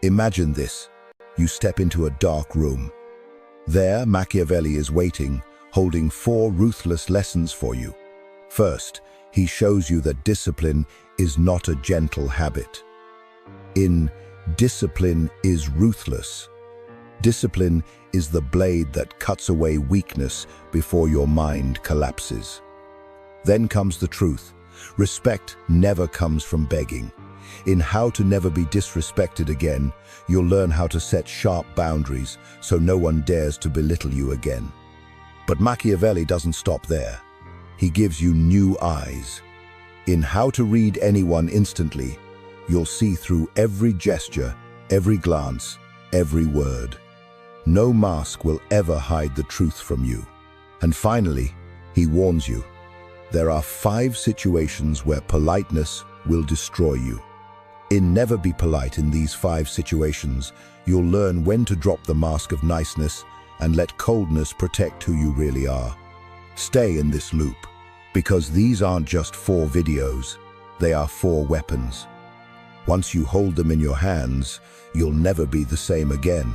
Imagine this. You step into a dark room. There, Machiavelli is waiting, holding 4 ruthless lessons for you. First, he shows you that discipline is not a gentle habit. Discipline is ruthless. Discipline is the blade that cuts away weakness before your mind collapses. Then comes the truth. Respect never comes from begging. In How to Never Be Disrespected Again, you'll learn how to set sharp boundaries so no one dares to belittle you again. But Machiavelli doesn't stop there. He gives you new eyes. In How to Read Anyone Instantly, you'll see through every gesture, every glance, every word. No mask will ever hide the truth from you. And finally, he warns you. There are 5 situations where politeness will destroy you. Never be polite in these 5 situations. You'll learn when to drop the mask of niceness and let coldness protect who you really are. Stay in this loop, because these aren't just 4 videos, they are 4 weapons. Once you hold them in your hands, you'll never be the same again.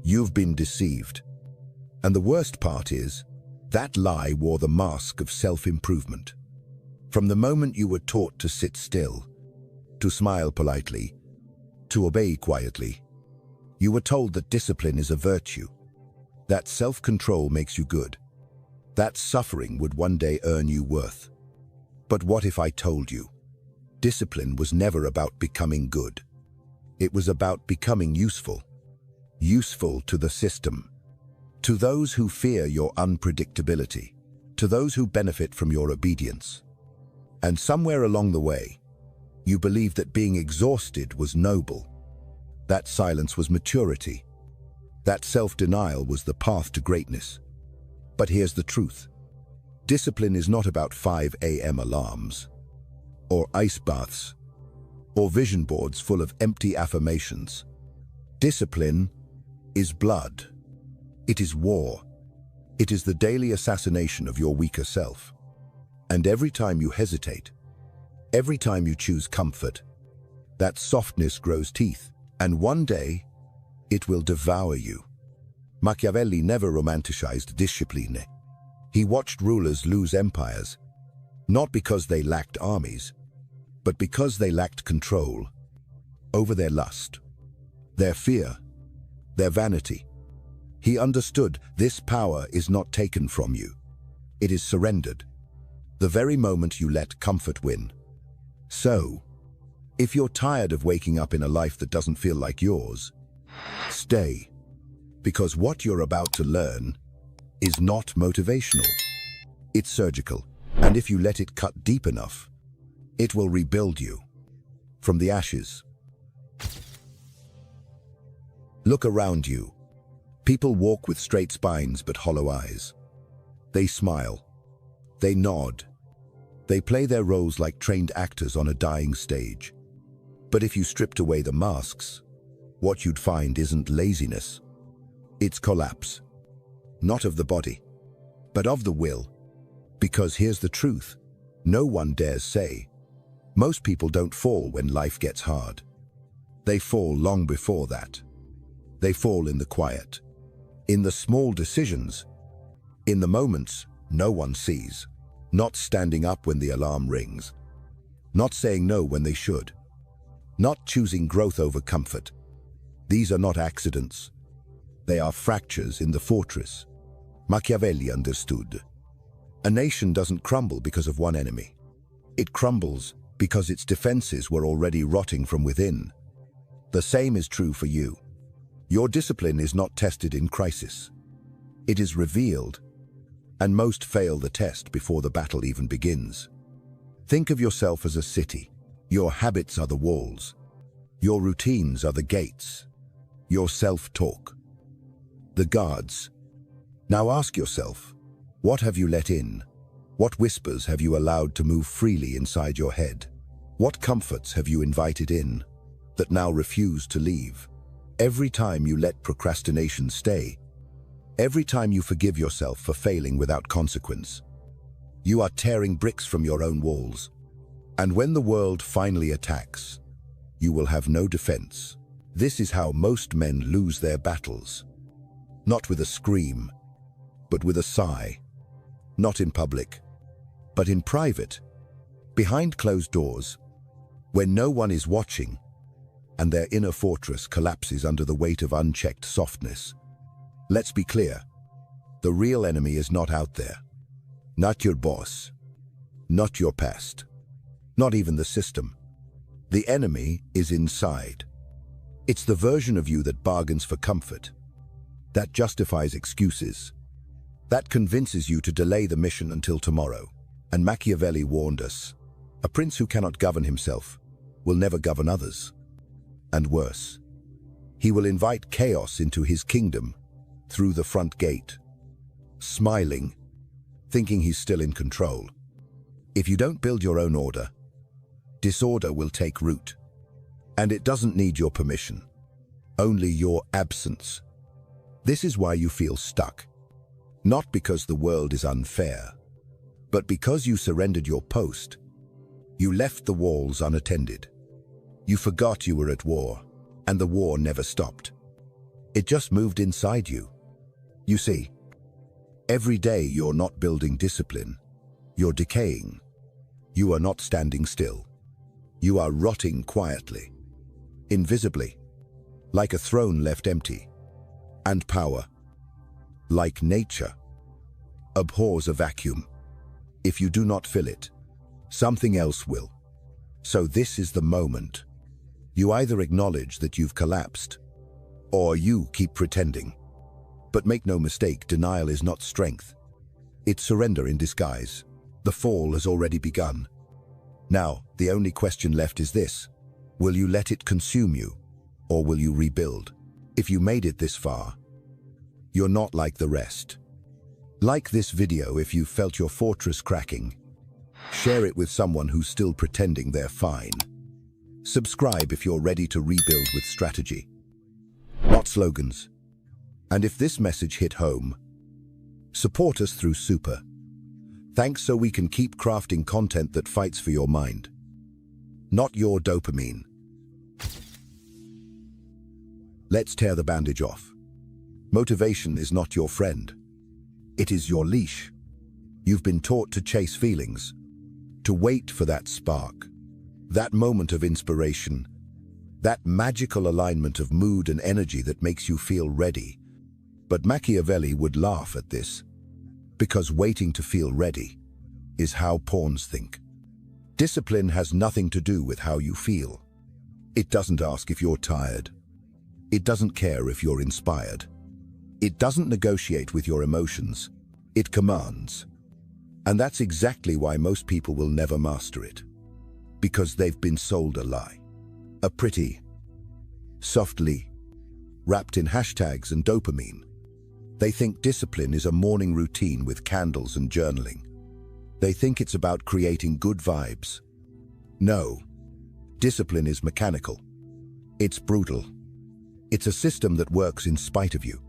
You've been deceived. And the worst part is, that lie wore the mask of self-improvement. From the moment you were taught to sit still, to smile politely, to obey quietly, you were told that discipline is a virtue, that self-control makes you good, that suffering would one day earn you worth. But what if I told you, discipline was never about becoming good. It was about becoming useful. Useful to the system, to those who fear your unpredictability, to those who benefit from your obedience. And somewhere along the way, you believed that being exhausted was noble, that silence was maturity, that self-denial was the path to greatness. But here's the truth. Discipline is not about 5 a.m. alarms, or ice baths, or vision boards full of empty affirmations. Discipline is blood. It is war. It is the daily assassination of your weaker self. And every time you hesitate, every time you choose comfort, that softness grows teeth, and one day, it will devour you. Machiavelli never romanticized discipline. He watched rulers lose empires, not because they lacked armies, but because they lacked control over their lust, their fear, their vanity. He understood this power is not taken from you. It is surrendered, the very moment you let comfort win. So, if you're tired of waking up in a life that doesn't feel like yours, stay, because what you're about to learn is not motivational. It's surgical, and if you let it cut deep enough, it will rebuild you from the ashes. Look around you. People walk with straight spines but hollow eyes. They smile. They nod. They play their roles like trained actors on a dying stage. But if you stripped away the masks, what you'd find isn't laziness. It's collapse. Not of the body, but of the will. Because here's the truth. No one dares say. Most people don't fall when life gets hard. They fall long before that. They fall in the quiet, in the small decisions, in the moments no one sees, not standing up when the alarm rings, not saying no when they should, not choosing growth over comfort. These are not accidents. They are fractures in the fortress. Machiavelli understood. A nation doesn't crumble because of one enemy. It crumbles because its defenses were already rotting from within. The same is true for you. Your discipline is not tested in crisis. It is revealed, and most fail the test before the battle even begins. Think of yourself as a city. Your habits are the walls. Your routines are the gates. Your self-talk, the guards. Now ask yourself, what have you let in? What whispers have you allowed to move freely inside your head? What comforts have you invited in that now refuse to leave? Every time you let procrastination stay, every time you forgive yourself for failing without consequence, you are tearing bricks from your own walls. And when the world finally attacks, you will have no defense. This is how most men lose their battles. Not with a scream, but with a sigh. Not in public, but in private, behind closed doors, when no one is watching, and their inner fortress collapses under the weight of unchecked softness. Let's be clear. The real enemy is not out there. Not your boss. Not your past. Not even the system. The enemy is inside. It's the version of you that bargains for comfort, that justifies excuses, that convinces you to delay the mission until tomorrow. And Machiavelli warned us, a prince who cannot govern himself will never govern others. And worse, he will invite chaos into his kingdom through the front gate, smiling, thinking he's still in control. If you don't build your own order, disorder will take root. And it doesn't need your permission, only your absence. This is why you feel stuck. Not because the world is unfair, but because you surrendered your post. You left the walls unattended. You forgot you were at war, and the war never stopped. It just moved inside you. You see, every day you're not building discipline, you're decaying. You are not standing still. You are rotting quietly, invisibly, like a throne left empty. And power, like nature, abhors a vacuum. If you do not fill it, something else will. So this is the moment. You either acknowledge that you've collapsed, or you keep pretending. But make no mistake, denial is not strength. It's surrender in disguise. The fall has already begun. Now, the only question left is this. Will you let it consume you, or will you rebuild? If you made it this far, you're not like the rest. Like this video if you felt your fortress cracking. Share it with someone who's still pretending they're fine. Subscribe if you're ready to rebuild with strategy, not slogans. And if this message hit home, support us through Super. Thanks, so we can keep crafting content that fights for your mind, not your dopamine. Let's tear the bandage off. Motivation is not your friend. It is your leash. You've been taught to chase feelings, to wait for that spark, that moment of inspiration, that magical alignment of mood and energy that makes you feel ready. But Machiavelli would laugh at this, because waiting to feel ready is how pawns think. Discipline has nothing to do with how you feel. It doesn't ask if you're tired. It doesn't care if you're inspired. It doesn't negotiate with your emotions. It commands. And that's exactly why most people will never master it. Because they've been sold a lie. A pretty, soft lie, wrapped in hashtags and dopamine. They think discipline is a morning routine with candles and journaling. They think it's about creating good vibes. No, discipline is mechanical. It's brutal. It's a system that works in spite of you,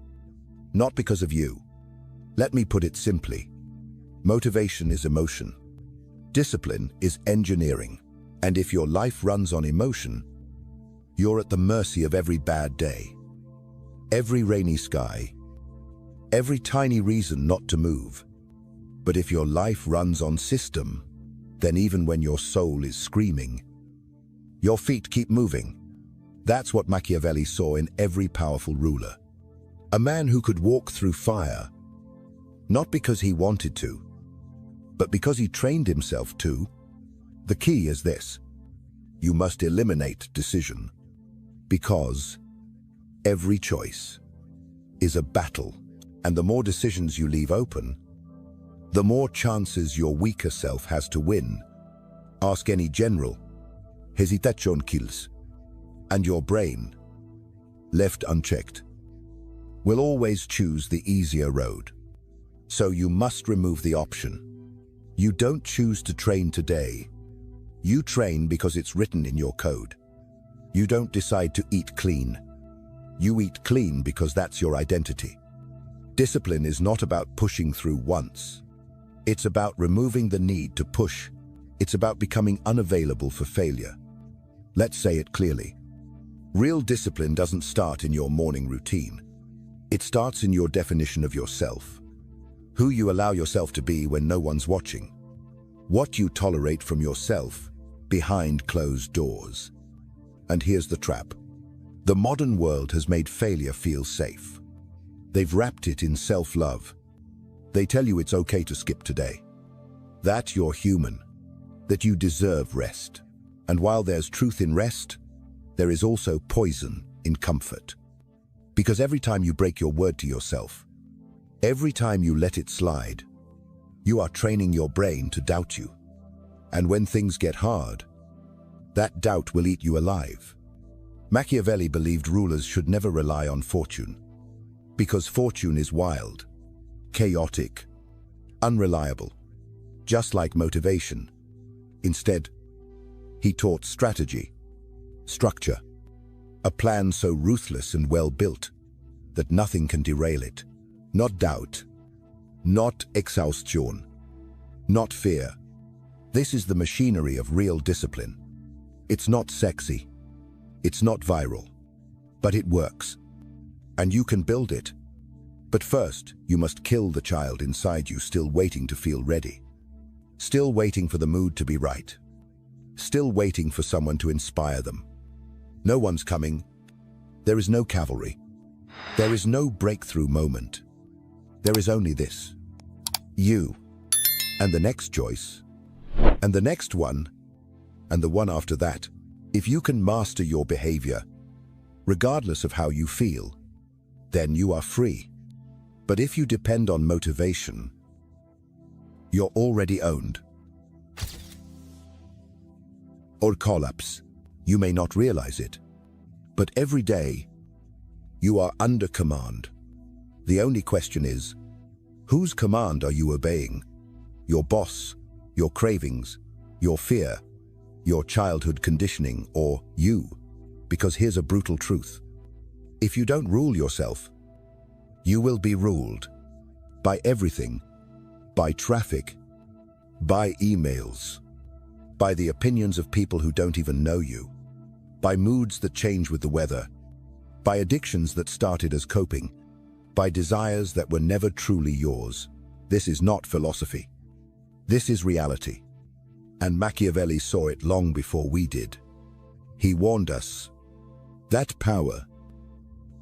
not because of you. Let me put it simply. Motivation is emotion. Discipline is engineering. And if your life runs on emotion, you're at the mercy of every bad day, every rainy sky, every tiny reason not to move. But if your life runs on system, then even when your soul is screaming, your feet keep moving. That's what Machiavelli saw in every powerful ruler. A man who could walk through fire, not because he wanted to, but because he trained himself to. The key is this: you must eliminate decision, because every choice is a battle, and the more decisions you leave open, the more chances your weaker self has to win. Ask any general. Hesitation kills. And your brain, left unchecked, will always choose the easier road. So you must remove the option. You don't choose to train today. You train because it's written in your code. You don't decide to eat clean. You eat clean because that's your identity. Discipline is not about pushing through once. It's about removing the need to push It's about becoming unavailable for failure. Let's say it clearly. Real discipline doesn't start in your morning routine. It starts in your definition of yourself. Who you allow yourself to be when no one's watching. What you tolerate from yourself behind closed doors. And here's the trap. The modern world has made failure feel safe. They've wrapped it in self-love. They tell you it's okay to skip today. That you're human. That you deserve rest. And while there's truth in rest, there is also poison in comfort. Because every time you break your word to yourself, every time you let it slide, you are training your brain to doubt you. And when things get hard, that doubt will eat you alive. Machiavelli believed rulers should never rely on fortune, because fortune is wild, chaotic, unreliable, just like motivation. Instead, he taught strategy, structure, a plan so ruthless and well-built that nothing can derail it. Not doubt, not exhaustion, not fear. This is the machinery of real discipline. It's not sexy, it's not viral, but it works. And you can build it. But first, you must kill the child inside you still waiting to feel ready. Still waiting for the mood to be right. Still waiting for someone to inspire them. No one's coming. There is no cavalry. There is no breakthrough moment. There is only this. You. And the next choice. And the next one. And the one after that. If you can master your behavior, regardless of how you feel, then you are free. But if you depend on motivation, you're already owned. Or collapse. You may not realize it, but every day you are under command. The only question is, whose command are you obeying? Your boss, your cravings, your fear, your childhood conditioning, or you? Because here's a brutal truth. If you don't rule yourself, you will be ruled by everything, by traffic, by emails, by the opinions of people who don't even know you, by moods that change with the weather, by addictions that started as coping, by desires that were never truly yours. This is not philosophy. This is reality. And Machiavelli saw it long before we did. He warned us that power,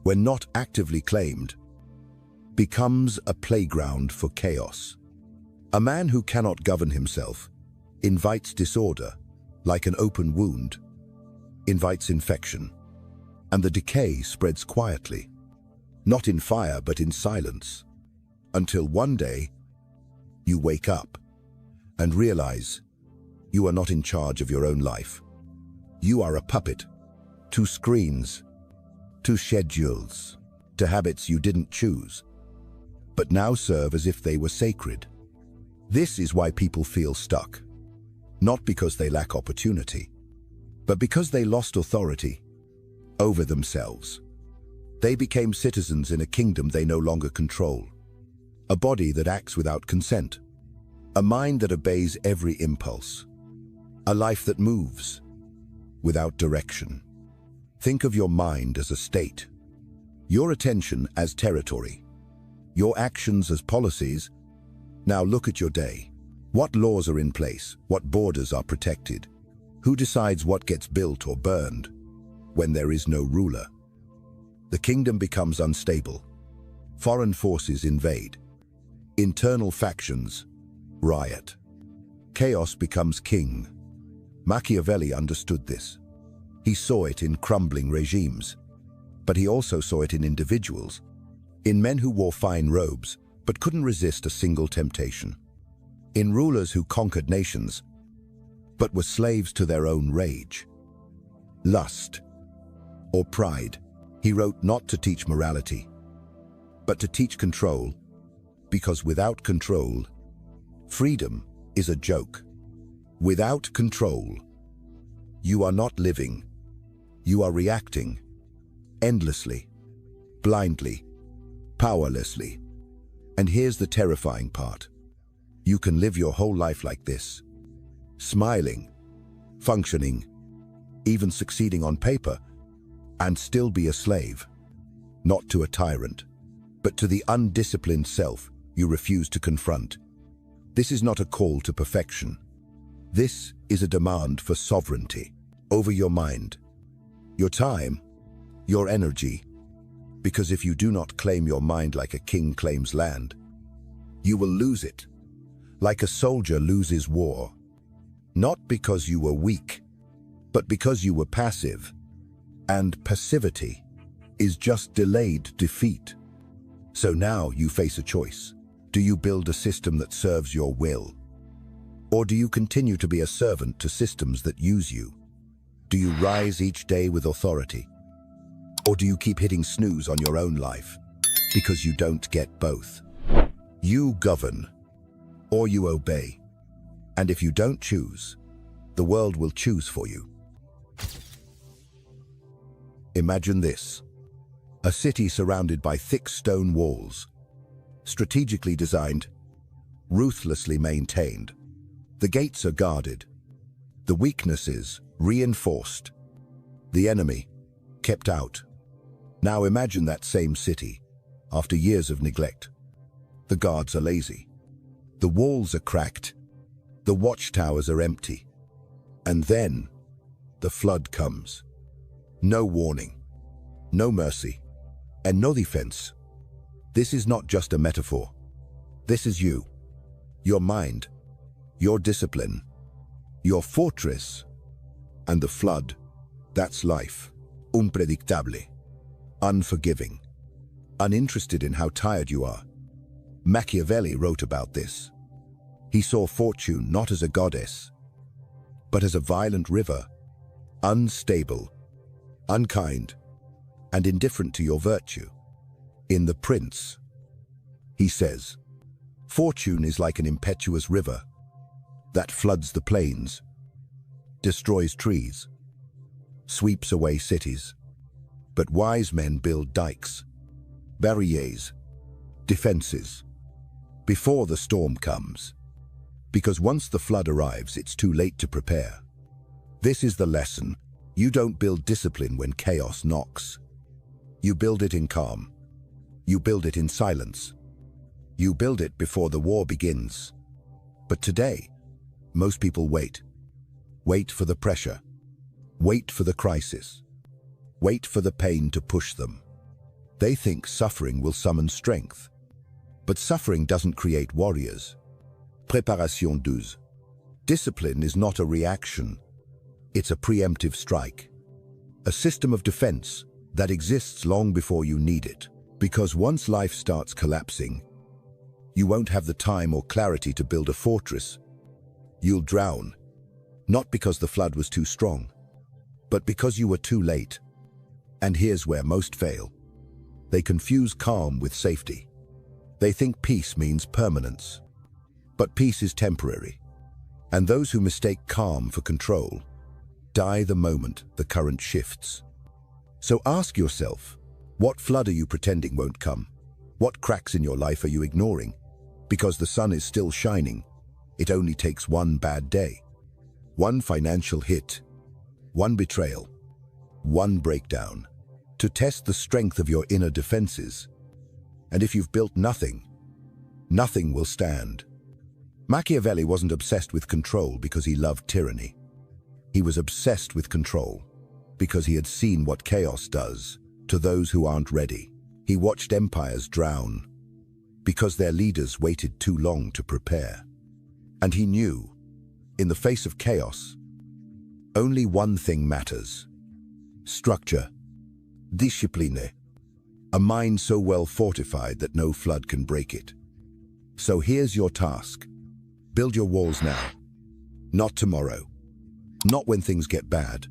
when not actively claimed, becomes a playground for chaos. A man who cannot govern himself invites disorder, like an open wound, invites infection, and the decay spreads quietly, not in fire but in silence, until one day you wake up and realize you are not in charge of your own life. You are a puppet to screens, to schedules, to habits you didn't choose, but now serve as if they were sacred. This is why people feel stuck, not because they lack opportunity, but because they lost authority over themselves. They became citizens in a kingdom they no longer control, a body that acts without consent, a mind that obeys every impulse, a life that moves without direction. Think of your mind as a state, your attention as territory, your actions as policies. Now look at your day. What laws are in place? What borders are protected? Who decides what gets built or burned when there is no ruler? The kingdom becomes unstable. Foreign forces invade. Internal factions riot. Chaos becomes king. Machiavelli understood this. He saw it in crumbling regimes, but he also saw it in individuals, in men who wore fine robes but couldn't resist a single temptation, in rulers who conquered nations but were slaves to their own rage, lust, or pride. He wrote not to teach morality, but to teach control, because without control, freedom is a joke. Without control, you are not living. You are reacting, endlessly, blindly, powerlessly. And here's the terrifying part. You can live your whole life like this, smiling, functioning, even succeeding on paper, and still be a slave, not to a tyrant, but to the undisciplined self you refuse to confront. This is not a call to perfection. This is a demand for sovereignty over your mind, your time, your energy, because if you do not claim your mind like a king claims land, you will lose it, like a soldier loses war, not because you were weak, but because you were passive, and passivity is just delayed defeat. So now you face a choice. Do you build a system that serves your will? Or do you continue to be a servant to systems that use you? Do you rise each day with authority? Or do you keep hitting snooze on your own life because you don't get both? You govern, or you obey. And if you don't choose, the world will choose for you. Imagine this: a city surrounded by thick stone walls, strategically designed, ruthlessly maintained. The gates are guarded, the weaknesses reinforced, the enemy kept out. Now imagine that same city, after years of neglect. The guards are lazy, the walls are cracked, the watchtowers are empty. And then the flood comes. No warning, no mercy, and no defense. This is not just a metaphor. This is you, your mind, your discipline, your fortress, and the flood. That's life. Unpredictable, unforgiving, uninterested in how tired you are. Machiavelli wrote about this. He saw fortune not as a goddess, but as a violent river, unstable, unkind, and indifferent to your virtue. In The Prince, he says, fortune is like an impetuous river that floods the plains, destroys trees, sweeps away cities. But wise men build dikes, barriers, defenses, before the storm comes. Because once the flood arrives, it's too late to prepare. This is the lesson. You don't build discipline when chaos knocks. You build it in calm. You build it in silence. You build it before the war begins. But today, most people wait. Wait for the pressure. Wait for the crisis. Wait for the pain to push them. They think suffering will summon strength. But suffering doesn't create warriors. Préparation 12. Discipline is not a reaction. It's a preemptive strike. A system of defense that exists long before you need it. Because once life starts collapsing, you won't have the time or clarity to build a fortress. You'll drown, not because the flood was too strong, but because you were too late. And here's where most fail. They confuse calm with safety. They think peace means permanence. But peace is temporary. And those who mistake calm for control die the moment the current shifts. So ask yourself, what flood are you pretending won't come? What cracks in your life are you ignoring? Because the sun is still shining, it only takes one bad day, one financial hit, one betrayal, one breakdown, to test the strength of your inner defenses. And if you've built nothing, nothing will stand. Machiavelli wasn't obsessed with control because he loved tyranny. He was obsessed with control because he had seen what chaos does to those who aren't ready. He watched empires drown because their leaders waited too long to prepare. And he knew, in the face of chaos, only one thing matters: structure, discipline, a mind so well fortified that no flood can break it. So here's your task. Build your walls now, not tomorrow, not when things get bad.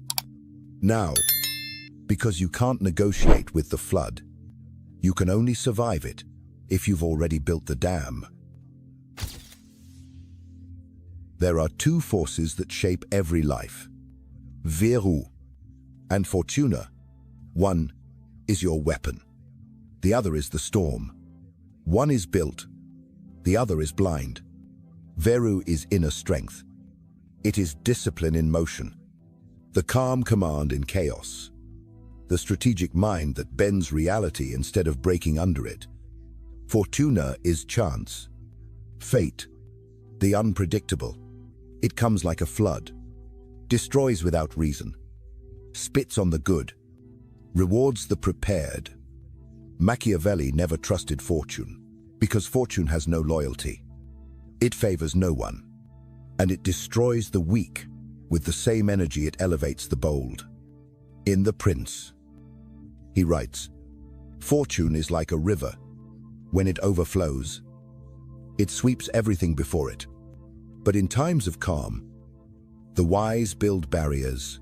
Now, because you can't negotiate with the flood. You can only survive it if you've already built the dam. There are two forces that shape every life: Veru and Fortuna. One is your weapon. The other is the storm. One is built. The other is blind. Veru is inner strength. It is discipline in motion, the calm command in chaos, the strategic mind that bends reality instead of breaking under it. Fortuna is chance, fate, the unpredictable. It comes like a flood, destroys without reason, spits on the good, rewards the prepared. Machiavelli never trusted fortune, because fortune has no loyalty. It favors no one, and it destroys the weak with the same energy it elevates the bold. In The Prince, he writes, "Fortune is like a river. When it overflows, it sweeps everything before it. But in times of calm, the wise build barriers."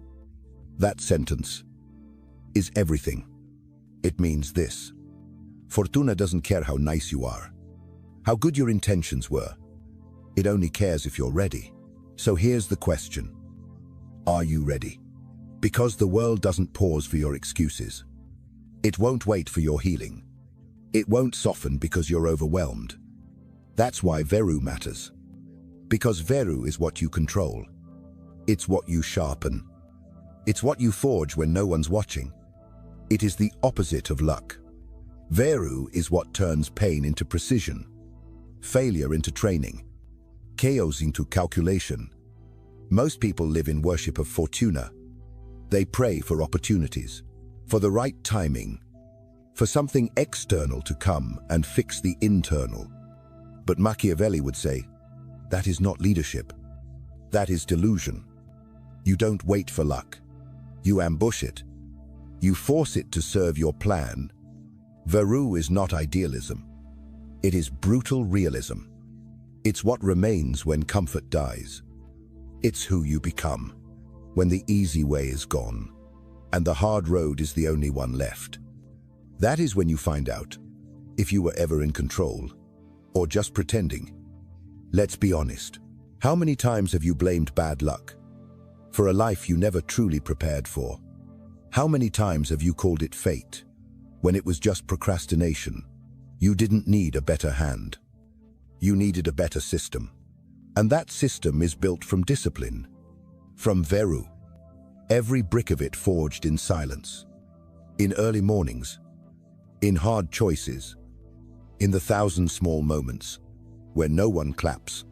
That sentence is everything. It means this: Fortuna doesn't care how nice you are, how good your intentions were. It only cares if you're ready. So here's the question: are you ready? Because the world doesn't pause for your excuses. It won't wait for your healing. It won't soften because you're overwhelmed. That's why Veru matters. Because Veru is what you control. It's what you sharpen. It's what you forge when no one's watching. It is the opposite of luck. Veru is what turns pain into precision, failure into training, chaos into calculation. Most people live in worship of Fortuna. They pray for opportunities, for the right timing, for something external to come and fix the internal. But Machiavelli would say, that is not leadership. That is delusion. You don't wait for luck. You ambush it. You force it to serve your plan. Veru is not idealism. It is brutal realism. It's what remains when comfort dies. It's who you become when the easy way is gone and the hard road is the only one left. That is when you find out if you were ever in control or just pretending. Let's be honest. How many times have you blamed bad luck for a life you never truly prepared for? How many times have you called it fate when it was just procrastination? You didn't need a better hand. You needed a better system. And that system is built from discipline, from Veru. Every brick of it forged in silence, in early mornings, in hard choices, in the thousand small moments where no one claps,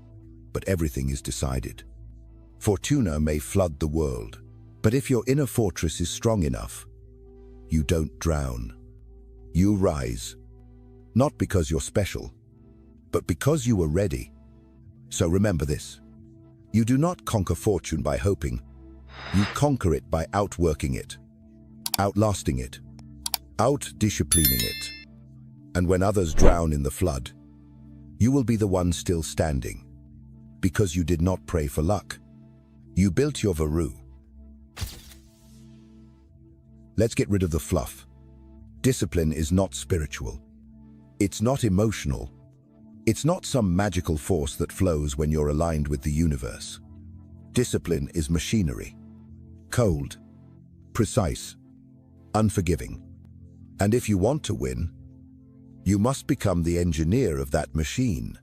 but everything is decided. Fortuna may flood the world, but if your inner fortress is strong enough, you don't drown. You rise, not because you're special, but because you were ready. So remember this: you do not conquer fortune by hoping. You conquer it by outworking it, outlasting it, out-disciplining it. And when others drown in the flood, you will be the one still standing, because you did not pray for luck. You built your Veru. Let's get rid of the fluff. Discipline is not spiritual. It's not emotional. It's not some magical force that flows when you're aligned with the universe. Discipline is machinery. Cold, precise, unforgiving. And if you want to win, you must become the engineer of that machine,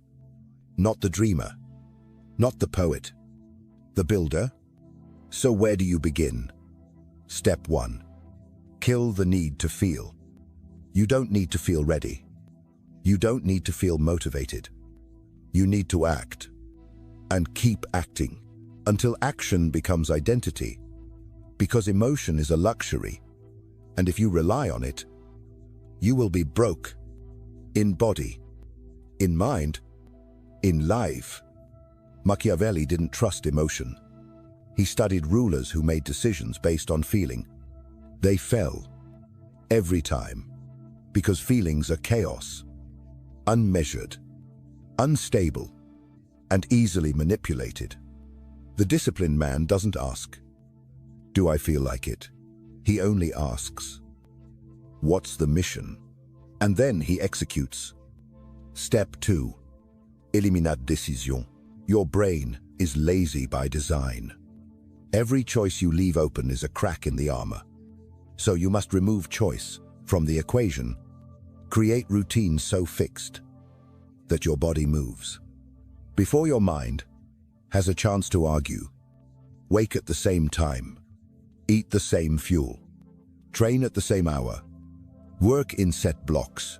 not the dreamer, not the poet, the builder. So where do you begin? Step 1. Kill the need to feel. You don't need to feel ready. You don't need to feel motivated. You need to act, and keep acting until action becomes identity, because emotion is a luxury, and if you rely on it, you will be broke, in body, in mind, in life. Machiavelli didn't trust emotion. He studied rulers who made decisions based on feeling. They fell every time, because feelings are chaos, unmeasured, unstable, and easily manipulated. The disciplined man doesn't ask, "Do I feel like it?" He only asks, "What's the mission?" And then he executes. Step 2. Eliminar décision. Your brain is lazy by design. Every choice you leave open is a crack in the armor. So you must remove choice from the equation. Create routines so fixed that your body moves before your mind has a chance to argue. Wake at the same time. Eat the same fuel. Train at the same hour. Work in set blocks.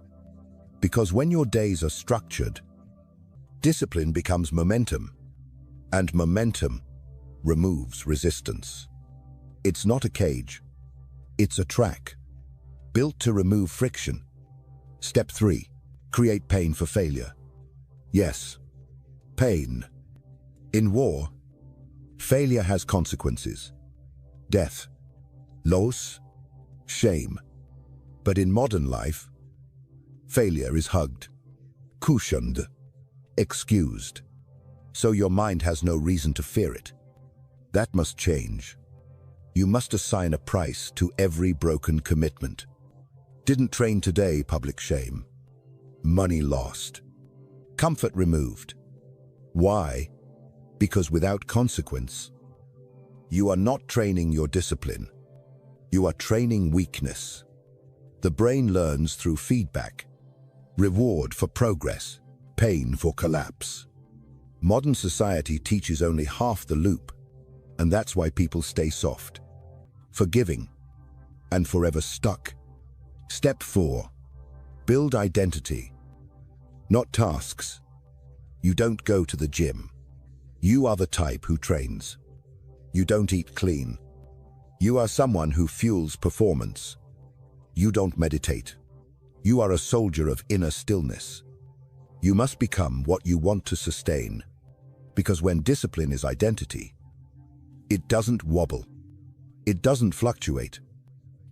Because when your days are structured, discipline becomes momentum, and momentum removes resistance. It's not a cage. It's a track, built to remove friction. Step 3. Create pain for failure. Yes, pain. In war, failure has consequences. Death, loss, shame. But in modern life, failure is hugged, cushioned, excused. So your mind has no reason to fear it. That must change. You must assign a price to every broken commitment. Didn't train today, public shame. Money lost. Comfort removed. Why? Because without consequence, you are not training your discipline. You are training weakness. The brain learns through feedback. Reward for progress, pain for collapse. Modern society teaches only half the loop, and that's why people stay soft, forgiving, and forever stuck. Step 4. Build identity, not tasks. You don't go to the gym. You are the type who trains. You don't eat clean. You are someone who fuels performance. You don't meditate. You are a soldier of inner stillness. You must become what you want to sustain. Because when discipline is identity, it doesn't wobble. It doesn't fluctuate.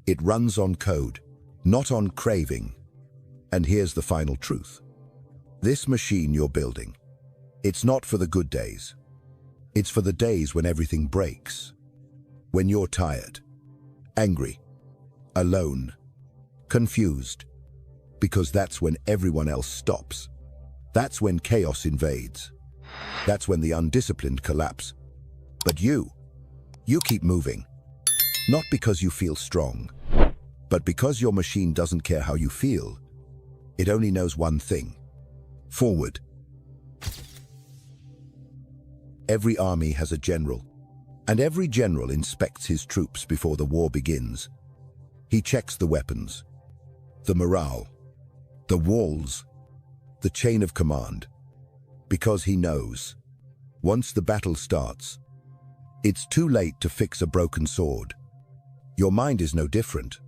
It runs on code, not on craving. And here's the final truth. This machine you're building, it's not for the good days. It's for the days when everything breaks. When you're tired, angry, alone, confused. Because that's when everyone else stops. That's when chaos invades. That's when the undisciplined collapse. But you keep moving. Not because you feel strong, but because your machine doesn't care how you feel. It only knows one thing: forward. Every army has a general, and every general inspects his troops before the war begins. He checks the weapons, the morale, the walls, the chain of command, because he knows, once the battle starts, it's too late to fix a broken sword. Your mind is no different.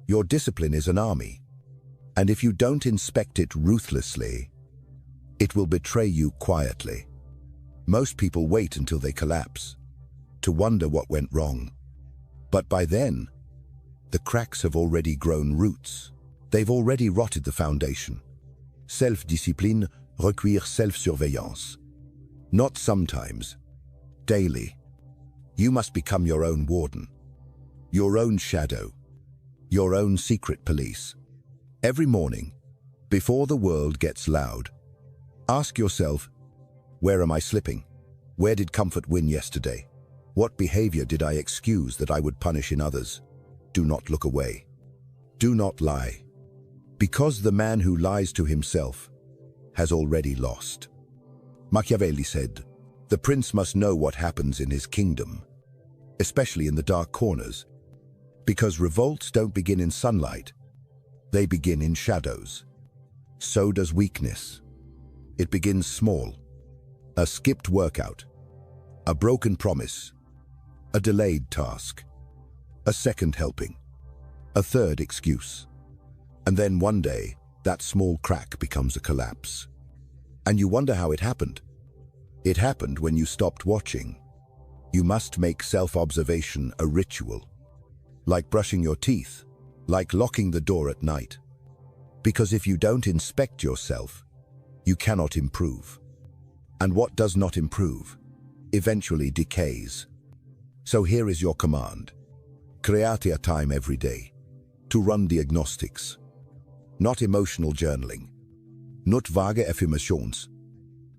Your discipline is an army, and if you don't inspect it ruthlessly, it will betray you quietly. Most people wait until they collapse, to wonder what went wrong. But by then, the cracks have already grown roots. They've already rotted the foundation. Self-discipline require self-surveillance. Not sometimes, daily. You must become your own warden, your own shadow, your own secret police. Every morning, before the world gets loud, ask yourself, where am I slipping? Where did comfort win yesterday? What behavior did I excuse that I would punish in others? Do not look away. Do not lie. Because the man who lies to himself has already lost. Machiavelli said, the prince must know what happens in his kingdom, especially in the dark corners, because revolts don't begin in sunlight, they begin in shadows. So does weakness. It begins small. A skipped workout, a broken promise, a delayed task, a second helping, a third excuse. And then one day, that small crack becomes a collapse. And you wonder how it happened. It happened when you stopped watching. You must make self-observation a ritual, like brushing your teeth, like locking the door at night. Because if you don't inspect yourself, you cannot improve. And what does not improve eventually decays. So here is your command. Create a time every day to run diagnostics, not emotional journaling, not vague affirmations,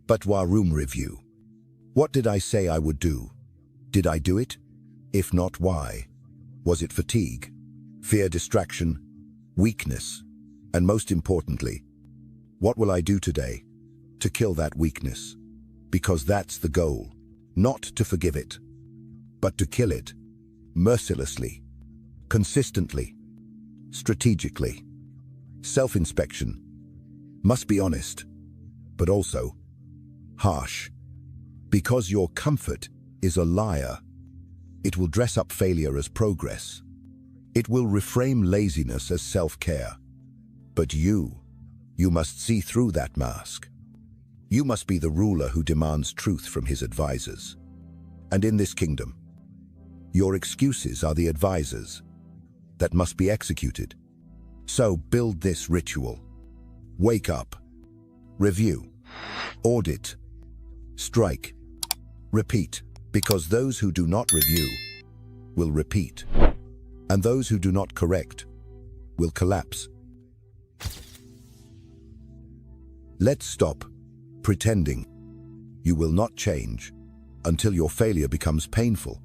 but war room review. What did I say I would do? Did I do it? If not, why? Was it fatigue, fear, distraction, weakness? And most importantly, what will I do today to kill that weakness? Because that's the goal, not to forgive it, but to kill it mercilessly, consistently, strategically. Self-inspection must be honest, but also harsh. Because your comfort is a liar. It will dress up failure as progress. It will reframe laziness as self-care. But you must see through that mask. You must be the ruler who demands truth from his advisors. And in this kingdom, your excuses are the advisors that must be executed. So build this ritual. Wake up, review, audit, strike, repeat, because those who do not review will repeat, and those who do not correct will collapse. Let's stop pretending. You will not change until your failure becomes painful.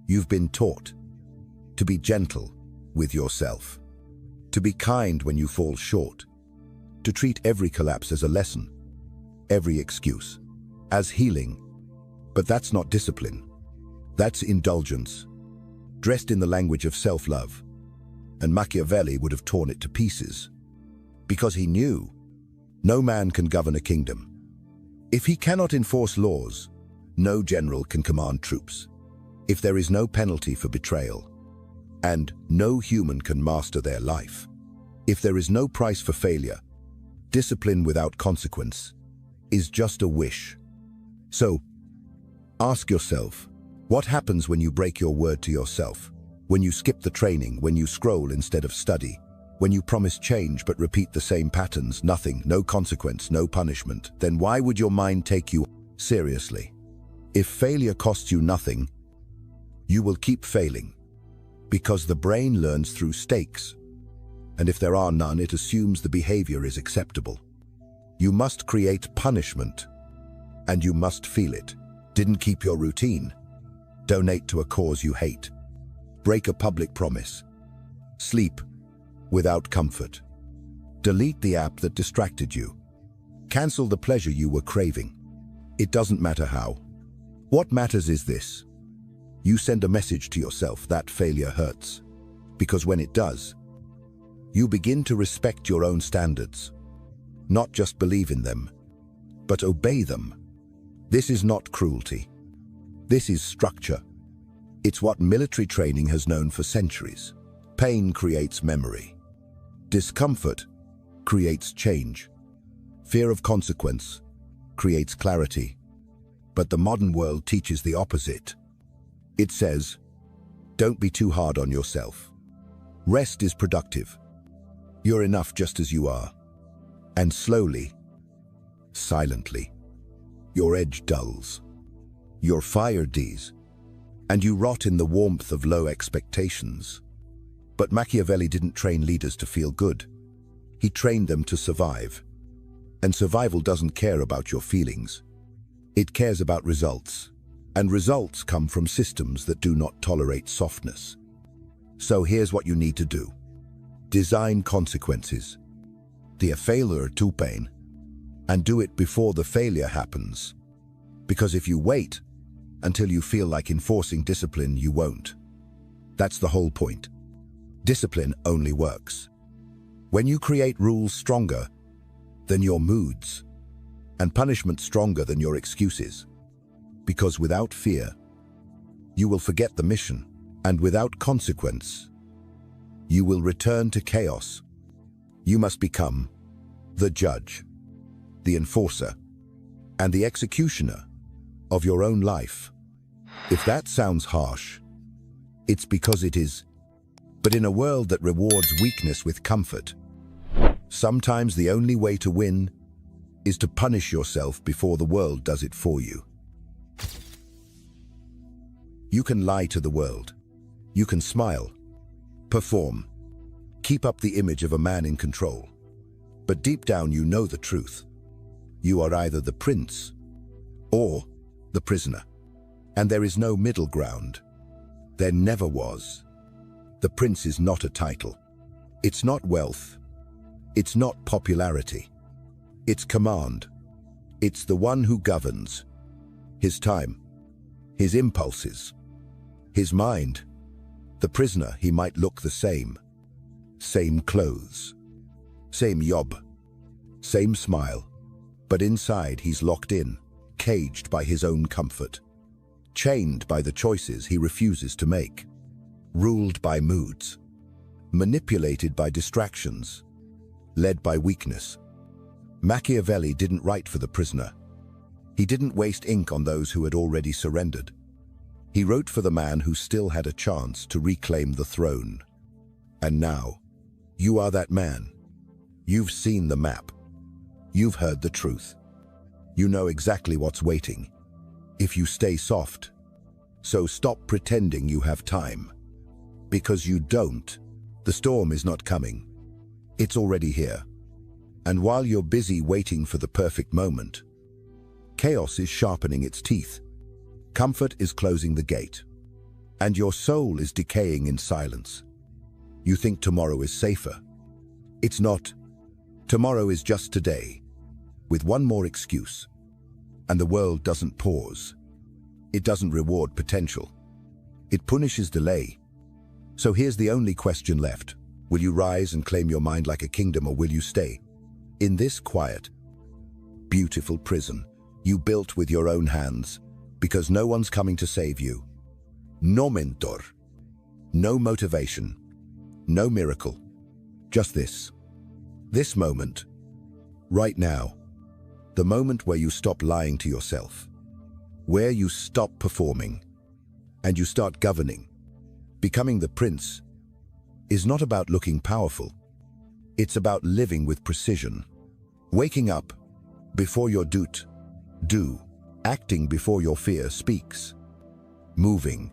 You've been taught to be gentle with yourself, to be kind when you fall short, to treat every collapse as a lesson, every excuse as healing. But that's not discipline. That's indulgence, dressed in the language of self-love. And Machiavelli would have torn it to pieces, because he knew no man can govern a kingdom. If he cannot enforce laws, no general can command troops. If there is no penalty for betrayal, and no human can master their life. If there is no price for failure, discipline without consequence is just a wish. So, ask yourself, what happens when you break your word to yourself? When you skip the training, when you scroll instead of study, when you promise change but repeat the same patterns, nothing, no consequence, no punishment, then why would your mind take you seriously? If failure costs you nothing, you will keep failing, because the brain learns through stakes. And if there are none, it assumes the behavior is acceptable. You must create punishment, and you must feel it. Didn't keep your routine. Donate to a cause you hate. Break a public promise. Sleep without comfort. Delete the app that distracted you. Cancel the pleasure you were craving. It doesn't matter how. What matters is this. You send a message to yourself that failure hurts. Because when it does, you begin to respect your own standards. Not just believe in them, but obey them. This is not cruelty. This is structure. It's what military training has known for centuries. Pain creates memory. Discomfort creates change. Fear of consequence creates clarity. But the modern world teaches the opposite. It says, don't be too hard on yourself. Rest is productive. You're enough just as you are. And slowly, silently, your edge dulls. Your fire dies, and you rot in the warmth of low expectations. But Machiavelli didn't train leaders to feel good. He trained them to survive. And survival doesn't care about your feelings. It cares about results. And results come from systems that do not tolerate softness. So here's what you need to do. Design consequences. The failure to pain. And do it before the failure happens. Because if you wait until you feel like enforcing discipline, you won't. That's the whole point. Discipline only works when you create rules stronger than your moods and punishment stronger than your excuses. Because without fear, you will forget the mission, and without consequence, you will return to chaos. You must become the judge, the enforcer, and the executioner of your own life. If that sounds harsh, it's because it is. But in a world that rewards weakness with comfort, sometimes the only way to win is to punish yourself before the world does it for you. You can lie to the world. You can smile, perform, keep up the image of a man in control. But deep down you know the truth. You are either the prince or the prisoner. And there is no middle ground. There never was. The prince is not a title. It's not wealth. It's not popularity. It's command. It's the one who governs his time, his impulses, His mind, the prisoner, he might look the same. Same clothes, same job, same smile. But inside he's locked in, caged by his own comfort, chained by the choices he refuses to make, ruled by moods, manipulated by distractions, led by weakness. Machiavelli didn't write for the prisoner. He didn't waste ink on those who had already surrendered. He wrote for the man who still had a chance to reclaim the throne. And now, you are that man. You've seen the map. You've heard the truth. You know exactly what's waiting, if you stay soft. So stop pretending you have time. Because you don't. The storm is not coming. It's already here. And while you're busy waiting for the perfect moment, chaos is sharpening its teeth. Comfort is closing the gate. And your soul is decaying in silence. You think tomorrow is safer. It's not. Tomorrow is just today, with one more excuse. And the world doesn't pause. It doesn't reward potential. It punishes delay. So here's the only question left. Will you rise and claim your mind like a kingdom, or will you stay in this quiet, beautiful prison you built with your own hands, because no one's coming to save you? No mentor, no motivation, no miracle. Just this moment, right now, the moment where you stop lying to yourself, where you stop performing and you start governing. Becoming the prince is not about looking powerful. It's about living with precision, waking up before your do, acting before your fear speaks, moving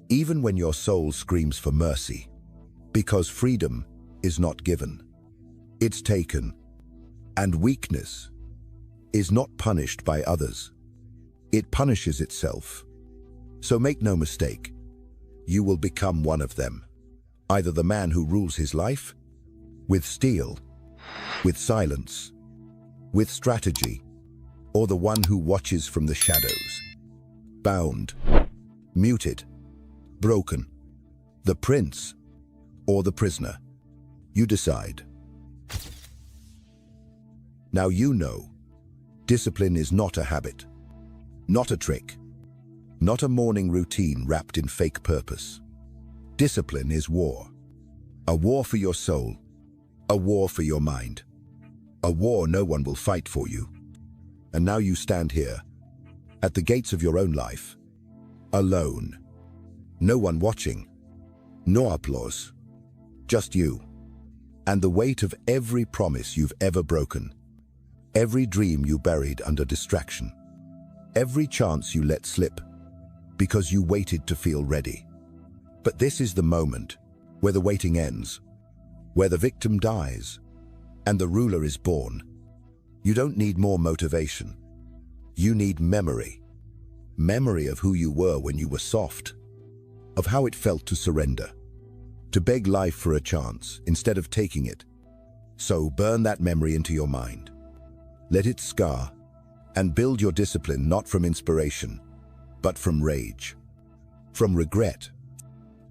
even when your soul screams for mercy. Because freedom is not given, it's taken. And weakness is not punished by others. It punishes itself. So make no mistake, you will become one of them. Either the man who rules his life with steel, with silence, with strategy, or the one who watches from the shadows, bound, muted, broken. The prince or the prisoner. You decide. Now you know, discipline is not a habit, not a trick, not a morning routine wrapped in fake purpose. Discipline is war. A war for your soul, a war for your mind, a war no one will fight for you. And now you stand here, at the gates of your own life, alone. No one watching, no applause, just you. And the weight of every promise you've ever broken, every dream you buried under distraction, every chance you let slip because you waited to feel ready. But this is the moment where the waiting ends, where the victim dies and the ruler is born. You don't need more motivation. You need memory. Memory of who you were when you were soft, of how it felt to surrender, to beg life for a chance instead of taking it. So burn that memory into your mind. Let it scar, and build your discipline not from inspiration, but from rage, from regret,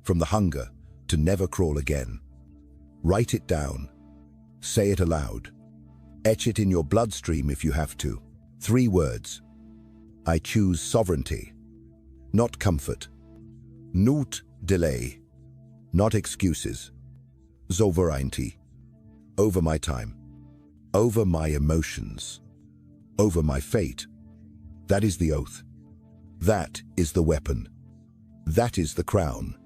from the hunger to never crawl again. Write it down. Say it aloud. Etch it in your bloodstream if you have to. 3 words. I choose sovereignty, not comfort. Not delay, not excuses. Sovereignty. Over my time, over my emotions, over my fate. That is the oath. That is the weapon. That is the crown.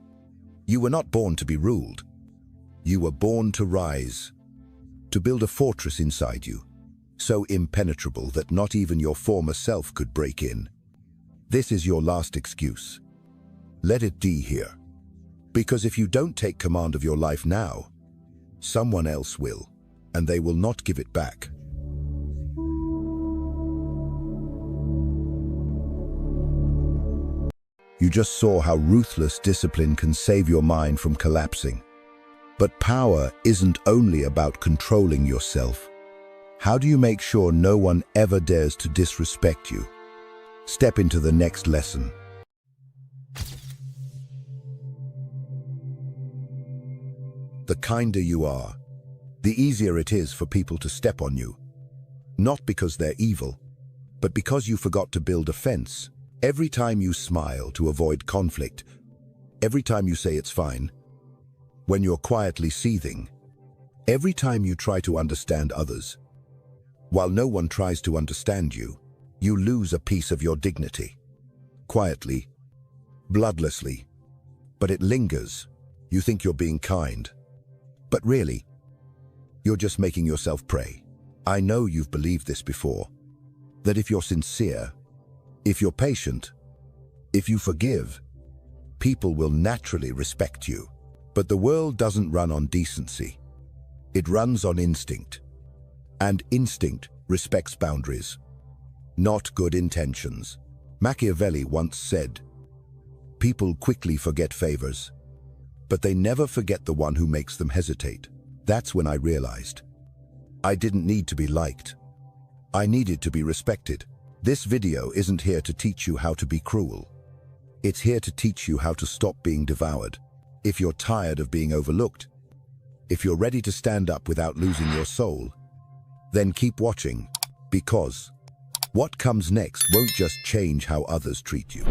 You were not born to be ruled. You were born to rise, to build a fortress inside you, so impenetrable that not even your former self could break in. This is your last excuse. Let it be here. Because if you don't take command of your life now, someone else will, and they will not give it back. You just saw how ruthless discipline can save your mind from collapsing. But power isn't only about controlling yourself. How do you make sure no one ever dares to disrespect you? Step into the next lesson. The kinder you are, the easier it is for people to step on you. Not because they're evil, but because you forgot to build a fence. Every time you smile to avoid conflict, every time you say it's fine, when you're quietly seething, every time you try to understand others, while no one tries to understand you, you lose a piece of your dignity. Quietly, bloodlessly, but it lingers. You think you're being kind, but really, you're just making yourself pray. I know you've believed this before, that if you're sincere, if you're patient, if you forgive, people will naturally respect you. But the world doesn't run on decency. It runs on instinct. And instinct respects boundaries, not good intentions. Machiavelli once said, "People quickly forget favors, but they never forget the one who makes them hesitate." That's when I realized I didn't need to be liked. I needed to be respected. This video isn't here to teach you how to be cruel. It's here to teach you how to stop being devoured. If you're tired of being overlooked, if you're ready to stand up without losing your soul, then keep watching, because what comes next won't just change how others treat you.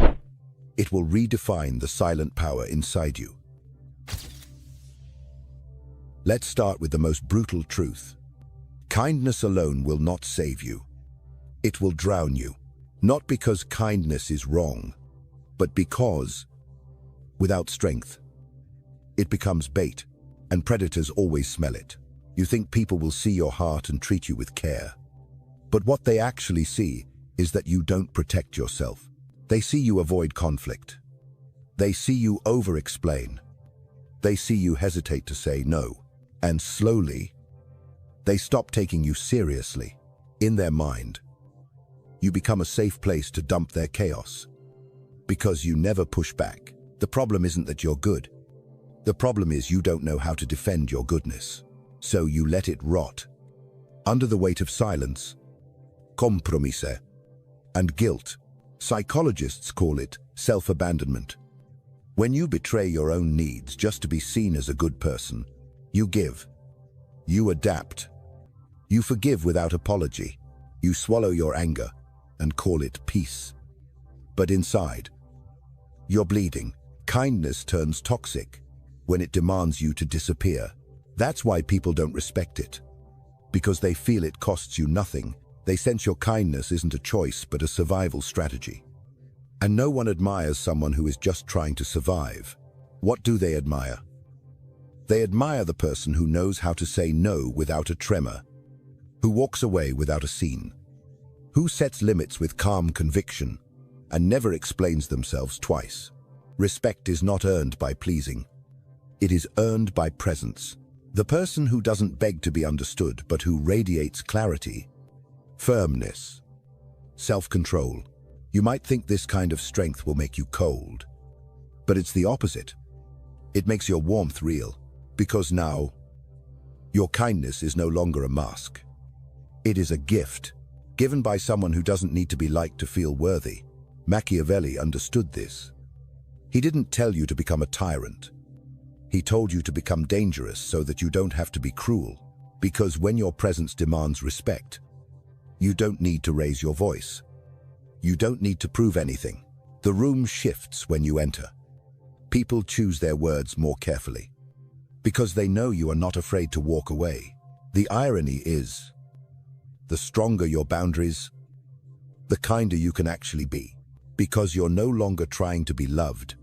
It will redefine the silent power inside you. Let's start with the most brutal truth. Kindness alone will not save you. It will drown you. Not because kindness is wrong, but because, without strength, it becomes bait, and predators always smell it. You think people will see your heart and treat you with care. But what they actually see is that you don't protect yourself. They see you avoid conflict. They see you over-explain. They see you hesitate to say no. And slowly, they stop taking you seriously. In their mind, you become a safe place to dump their chaos. Because you never push back. The problem isn't that you're good. The problem is you don't know how to defend your goodness. So you let it rot. Under the weight of silence, compromise, and guilt. Psychologists call it self-abandonment. When you betray your own needs just to be seen as a good person, you give. You adapt. You forgive without apology. You swallow your anger and call it peace. But inside, you're bleeding. Kindness turns toxic when it demands you to disappear. That's why people don't respect it. Because they feel it costs you nothing. They sense your kindness isn't a choice but a survival strategy. And no one admires someone who is just trying to survive. What do they admire? They admire the person who knows how to say no without a tremor, who walks away without a scene, who sets limits with calm conviction and never explains themselves twice. Respect is not earned by pleasing. It is earned by presence. The person who doesn't beg to be understood, but who radiates clarity, firmness, self-control. You might think this kind of strength will make you cold, but it's the opposite. It makes your warmth real, because now, your kindness is no longer a mask. It is a gift, given by someone who doesn't need to be liked to feel worthy. Machiavelli understood this. He didn't tell you to become a tyrant. He told you to become dangerous so that you don't have to be cruel. Because when your presence demands respect, you don't need to raise your voice. You don't need to prove anything. The room shifts when you enter. People choose their words more carefully, because they know you are not afraid to walk away. The irony is, the stronger your boundaries, the kinder you can actually be. Because you're no longer trying to be loved.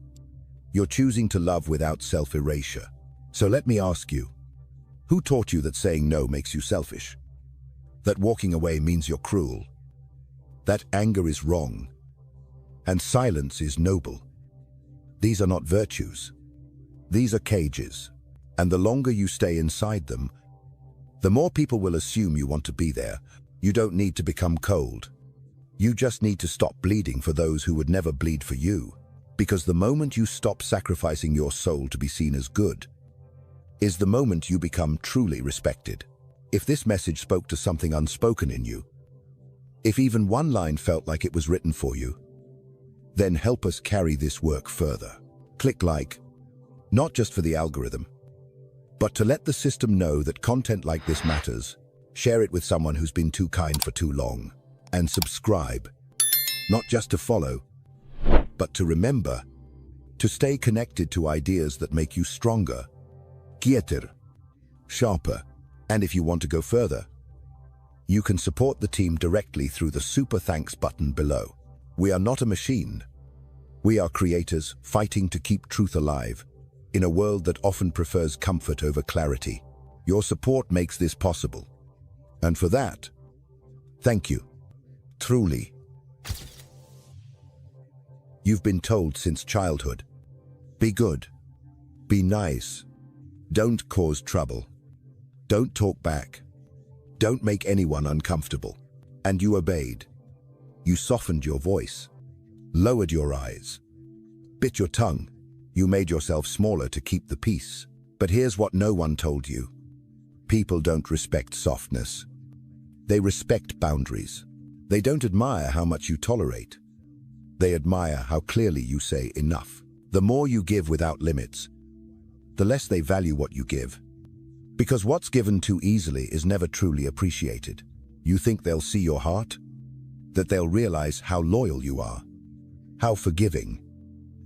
You're choosing to love without self-erasure. So let me ask you, who taught you that saying no makes you selfish? That walking away means you're cruel? That anger is wrong? And silence is noble? These are not virtues. These are cages. And the longer you stay inside them, the more people will assume you want to be there. You don't need to become cold. You just need to stop bleeding for those who would never bleed for you. Because the moment you stop sacrificing your soul to be seen as good, is the moment you become truly respected. If this message spoke to something unspoken in you, if even one line felt like it was written for you, then help us carry this work further. Click like, not just for the algorithm, But to let the system know that content like this matters, share it with someone who's been too kind for too long. And subscribe, not just to follow, but to remember, to stay connected to ideas that make you stronger, quieter, sharper. And if you want to go further, you can support the team directly through the Super Thanks button below. We are not a machine. We are creators fighting to keep truth alive in a world that often prefers comfort over clarity. Your support makes this possible. And for that, thank you. Truly. You've been told since childhood, be good, be nice, don't cause trouble, don't talk back, don't make anyone uncomfortable. And you obeyed. You softened your voice, lowered your eyes, bit your tongue. You made yourself smaller to keep the peace. But here's what no one told you. People don't respect softness. They respect boundaries. They don't admire how much you tolerate. They admire how clearly you say enough. The more you give without limits, the less they value what you give. Because what's given too easily is never truly appreciated. You think they'll see your heart? That they'll realize how loyal you are, how forgiving,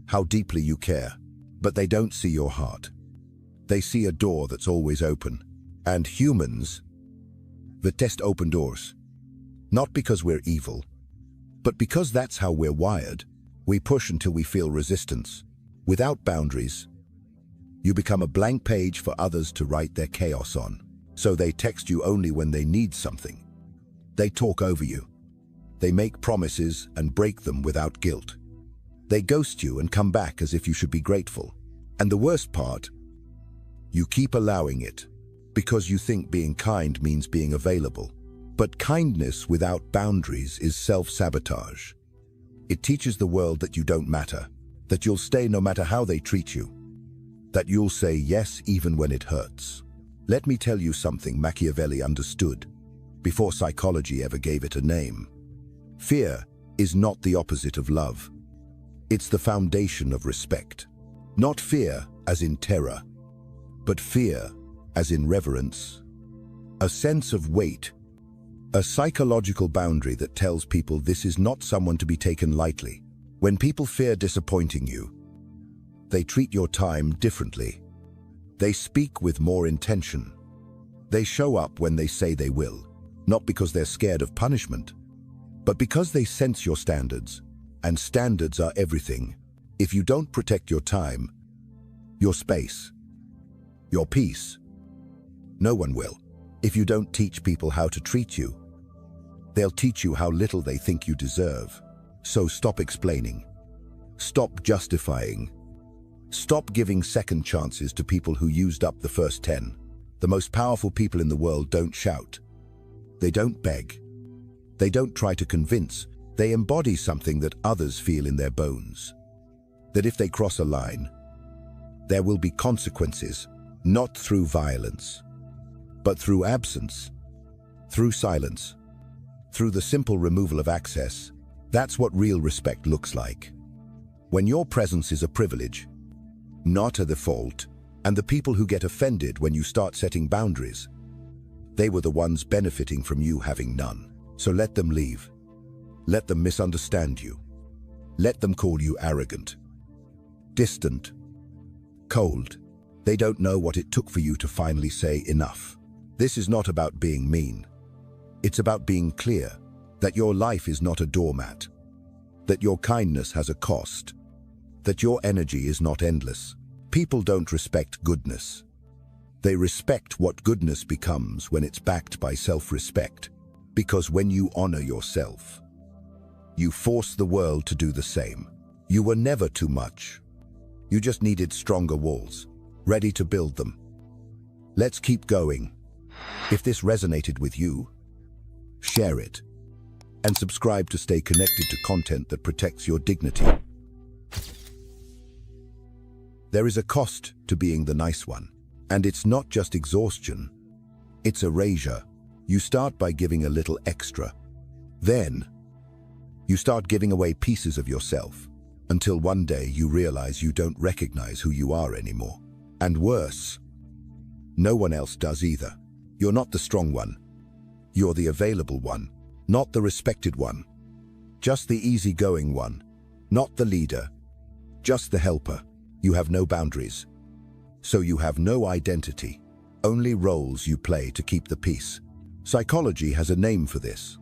how deeply you care. But they don't see your heart. They see a door that's always open. And humans detest open doors. Not because we're evil, but because that's how we're wired. We push until we feel resistance. Without boundaries, you become a blank page for others to write their chaos on. So they text you only when they need something. They talk over you. They make promises and break them without guilt. They ghost you and come back as if you should be grateful. And the worst part, you keep allowing it because you think being kind means being available. But kindness without boundaries is self-sabotage. It teaches the world that you don't matter, that you'll stay no matter how they treat you, that you'll say yes even when it hurts. Let me tell you something Machiavelli understood before psychology ever gave it a name. Fear is not the opposite of love. It's the foundation of respect. Not fear as in terror, but fear as in reverence. A sense of weight, a psychological boundary that tells people this is not someone to be taken lightly. When people fear disappointing you, they treat your time differently. They speak with more intention. They show up when they say they will, not because they're scared of punishment, but because they sense your standards. And standards are everything. If you don't protect your time, your space, your peace, no one will. If you don't teach people how to treat you, they'll teach you how little they think you deserve. So stop explaining. Stop justifying. Stop giving second chances to people who used up the first 10. The most powerful people in the world don't shout. They don't beg. They don't try to convince. They embody something that others feel in their bones. That if they cross a line, there will be consequences, not through violence, but through absence, through silence, through the simple removal of access. That's what real respect looks like. When your presence is a privilege, not a default, and the people who get offended when you start setting boundaries, they were the ones benefiting from you having none. So let them leave. Let them misunderstand you. Let them call you arrogant, distant, cold. They don't know what it took for you to finally say enough. This is not about being mean. It's about being clear that your life is not a doormat, that your kindness has a cost, that your energy is not endless. People don't respect goodness. They respect what goodness becomes when it's backed by self-respect. Because when you honor yourself, you force the world to do the same. You were never too much. You just needed stronger walls, ready to build them. Let's keep going. If this resonated with you, share it and subscribe to stay connected to content that protects your dignity. There is a cost to being the nice one, and it's not just exhaustion, it's erasure. You start by giving a little extra. Then, you start giving away pieces of yourself, until one day you realize you don't recognize who you are anymore. And worse, No one else does either. You're not the strong one. You're the available one, not the respected one. Just the easygoing one, not the leader. Just the helper. You have no boundaries. So you have no identity, only roles you play to keep the peace. Psychology has a name for this.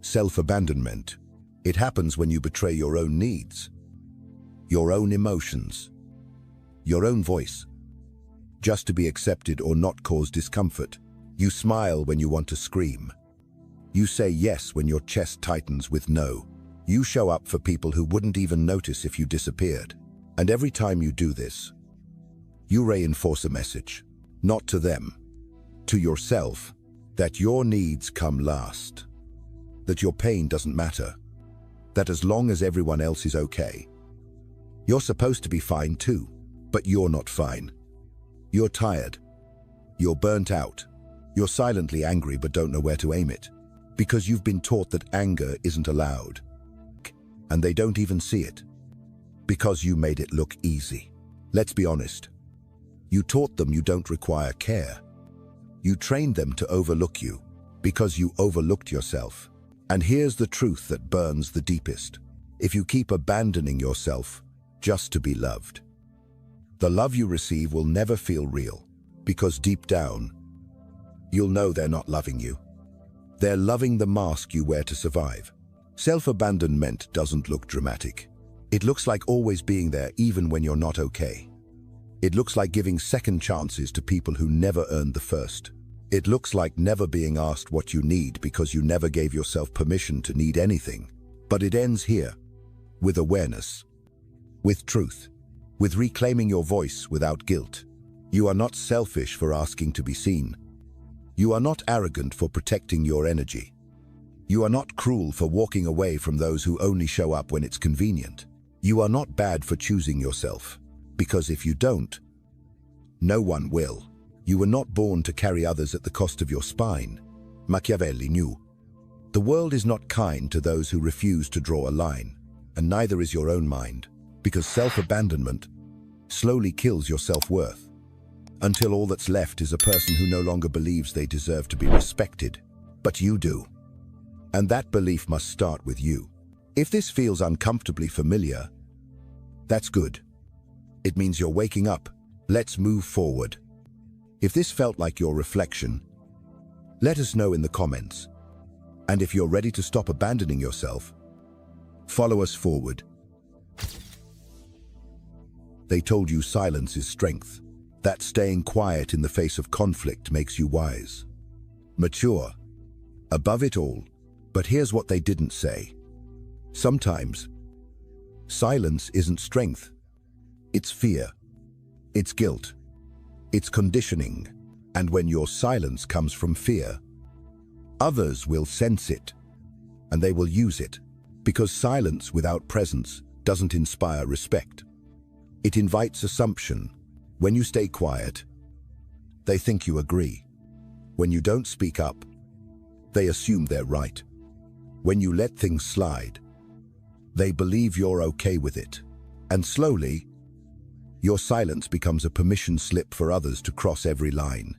Self-abandonment. It happens when you betray your own needs, your own emotions, your own voice, just to be accepted or not cause discomfort. You smile when you want to scream. You say yes when your chest tightens with no. You show up for people who wouldn't even notice if you disappeared. And every time you do this, you reinforce a message, not to them, to yourself, that your needs come last, that your pain doesn't matter, that as long as everyone else is okay, you're supposed to be fine too, but you're not fine. You're tired. You're burnt out. You're silently angry but don't know where to aim it, because you've been taught that anger isn't allowed, and they don't even see it, because you made it look easy. Let's be honest. You taught them you don't require care. You trained them to overlook you, because you overlooked yourself. And here's the truth that burns the deepest. If you keep abandoning yourself just to be loved, the love you receive will never feel real, because deep down, you'll know they're not loving you. They're loving the mask you wear to survive. Self-abandonment doesn't look dramatic. It looks like always being there even when you're not okay. It looks like giving second chances to people who never earned the first. It looks like never being asked what you need because you never gave yourself permission to need anything. But it ends here, with awareness, with truth, with reclaiming your voice without guilt. You are not selfish for asking to be seen. You are not arrogant for protecting your energy. You are not cruel for walking away from those who only show up when it's convenient. You are not bad for choosing yourself, because if you don't, no one will. You were not born to carry others at the cost of your spine. Machiavelli knew. The world is not kind to those who refuse to draw a line, and neither is your own mind, because self-abandonment slowly kills your self-worth, until all that's left is a person who no longer believes they deserve to be respected, but you do. And that belief must start with you. If this feels uncomfortably familiar, that's good. It means you're waking up. Let's move forward. If this felt like your reflection, let us know in the comments. And if you're ready to stop abandoning yourself, follow us forward. They told you silence is strength, that staying quiet in the face of conflict makes you wise, mature, above it all. But here's what they didn't say. Sometimes, silence isn't strength. It's fear. It's guilt. It's conditioning. And when your silence comes from fear, others will sense it, and they will use it, because silence without presence doesn't inspire respect. It invites assumption. When you stay quiet, they think you agree. When you don't speak up, they assume they're right. When you let things slide, they believe you're okay with it. And slowly, your silence becomes a permission slip for others to cross every line.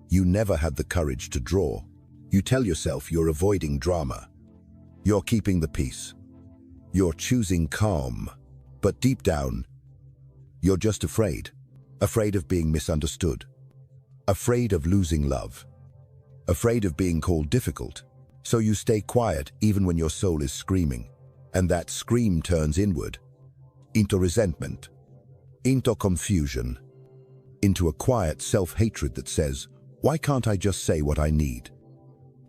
You never had the courage to draw. You tell yourself you're avoiding drama. You're keeping the peace. You're choosing calm. But deep down, you're just afraid. Afraid of being misunderstood. Afraid of losing love. Afraid of being called difficult. So you stay quiet even when your soul is screaming. And that scream turns inward, into resentment, into confusion, into a quiet self-hatred that says, why can't I just say what I need?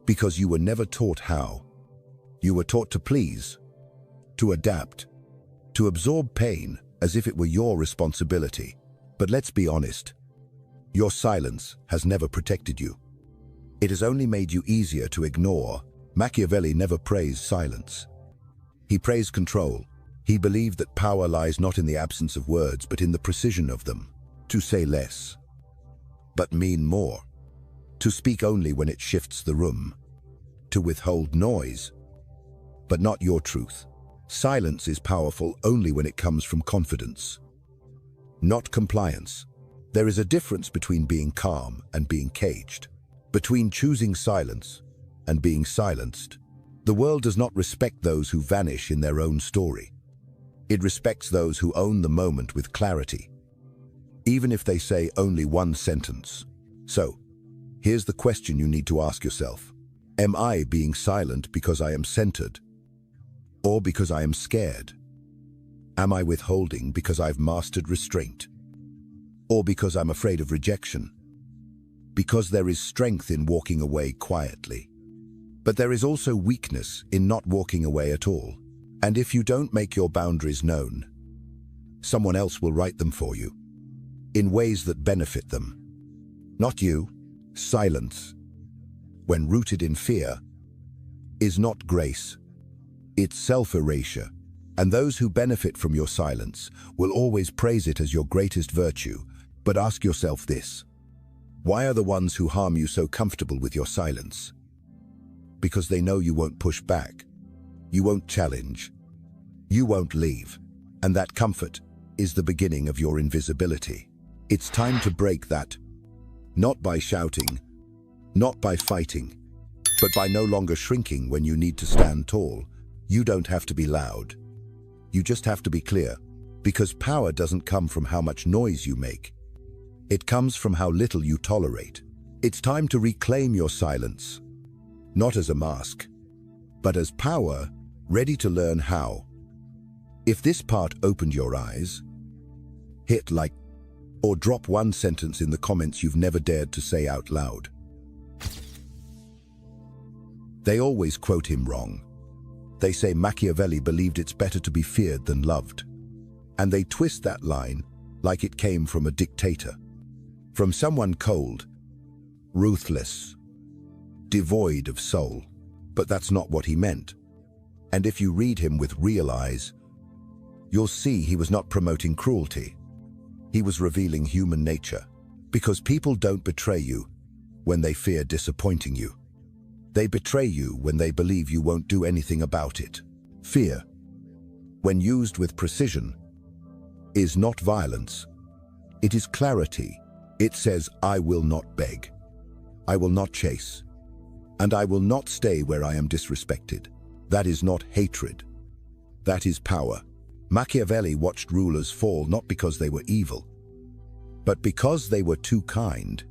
Because you were never taught how. You were taught to please, to adapt, to absorb pain as if it were your responsibility. But let's be honest, your silence has never protected you. It has only made you easier to ignore. Machiavelli never praised silence. He praised control. He believed that power lies not in the absence of words, but in the precision of them. To say less, but mean more. To speak only when it shifts the room. To withhold noise, but not your truth. Silence is powerful only when it comes from confidence, not compliance. There is a difference between being calm and being caged, between choosing silence and being silenced. The world does not respect those who vanish in their own story. It respects those who own the moment with clarity, even if they say only one sentence. So, here's the question you need to ask yourself. Am I being silent because I am centered, or because I am scared? Am I withholding because I've mastered restraint, or because I'm afraid of rejection? Because there is strength in walking away quietly. But there is also weakness in not walking away at all. And if you don't make your boundaries known, someone else will write them for you, in ways that benefit them. Not you. Silence, when rooted in fear, is not grace. It's self-erasure. And those who benefit from your silence will always praise it as your greatest virtue. But ask yourself this: why are the ones who harm you so comfortable with your silence? Because they know you won't push back, you won't challenge, you won't leave. And that comfort is the beginning of your invisibility. It's time to break that, not by shouting, not by fighting, but by no longer shrinking when you need to stand tall. You don't have to be loud. You just have to be clear, because power doesn't come from how much noise you make. It comes from how little you tolerate. It's time to reclaim your silence, not as a mask, but as power, ready to learn how. If this part opened your eyes, hit like or drop one sentence in the comments you've never dared to say out loud. They always quote him wrong. They say Machiavelli believed it's better to be feared than loved. And they twist that line like it came from a dictator, from someone cold, ruthless, devoid of soul. But that's not what he meant. And if you read him with real eyes, you'll see he was not promoting cruelty. He was revealing human nature, because people don't betray you when they fear disappointing you. They betray you when they believe you won't do anything about it. Fear, when used with precision, is not violence. It is clarity. It says, I will not beg. I will not chase. And I will not stay where I am disrespected. That is not hatred. That is power. Machiavelli watched rulers fall not because they were evil, but because they were too kind,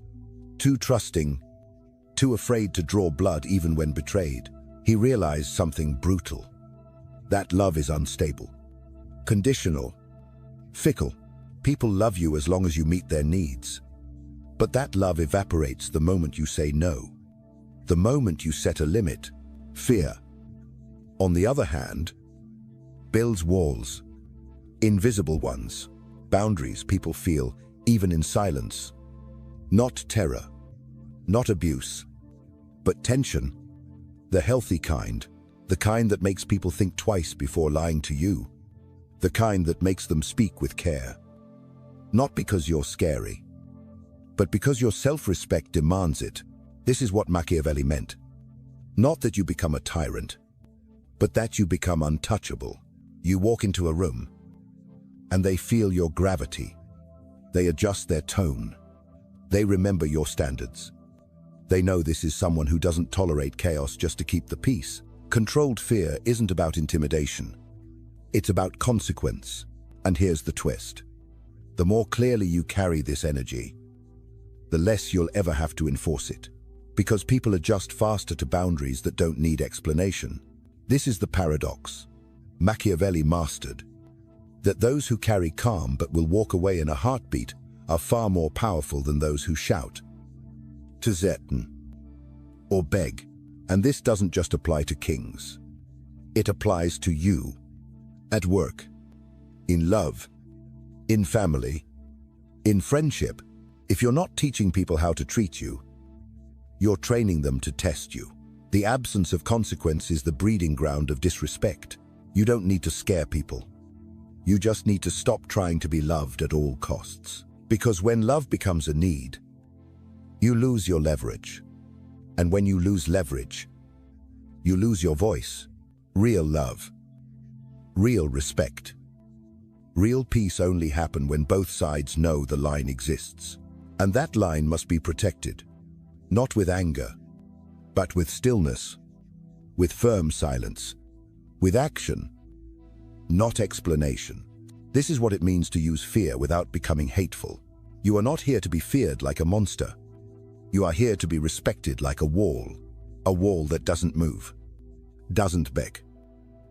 too trusting, too afraid to draw blood even when betrayed. He realized something brutal: that love is unstable, conditional, fickle. People love you as long as you meet their needs. But that love evaporates the moment you say no, the moment you set a limit. Fear, on the other hand, builds walls, invisible ones, boundaries people feel even in silence. Not terror, not abuse, but tension. The healthy kind, the kind that makes people think twice before lying to you, the kind that makes them speak with care. Not because you're scary, but because your self-respect demands it. This is what Machiavelli meant. Not that you become a tyrant, but that you become untouchable. You walk into a room, and they feel your gravity. They adjust their tone. They remember your standards. They know this is someone who doesn't tolerate chaos just to keep the peace. Controlled fear isn't about intimidation. It's about consequence. And here's the twist: the more clearly you carry this energy, the less you'll ever have to enforce it. Because people adjust faster to boundaries that don't need explanation. This is the paradox Machiavelli mastered: that those who carry calm but will walk away in a heartbeat are far more powerful than those who shout, to threaten, or beg. And this doesn't just apply to kings. It applies to you, at work, in love, in family, in friendship. If you're not teaching people how to treat you, you're training them to test you. The absence of consequence is the breeding ground of disrespect. You don't need to scare people. You just need to stop trying to be loved at all costs. Because when love becomes a need, you lose your leverage. And when you lose leverage, you lose your voice. Real love, real respect, Real peace only happens when both sides know the line exists. And that line must be protected, not with anger, but with stillness, with firm silence, with action, not explanation. This is what it means to use fear without becoming hateful. You are not here to be feared like a monster. You are here to be respected like a wall that doesn't move, doesn't beg,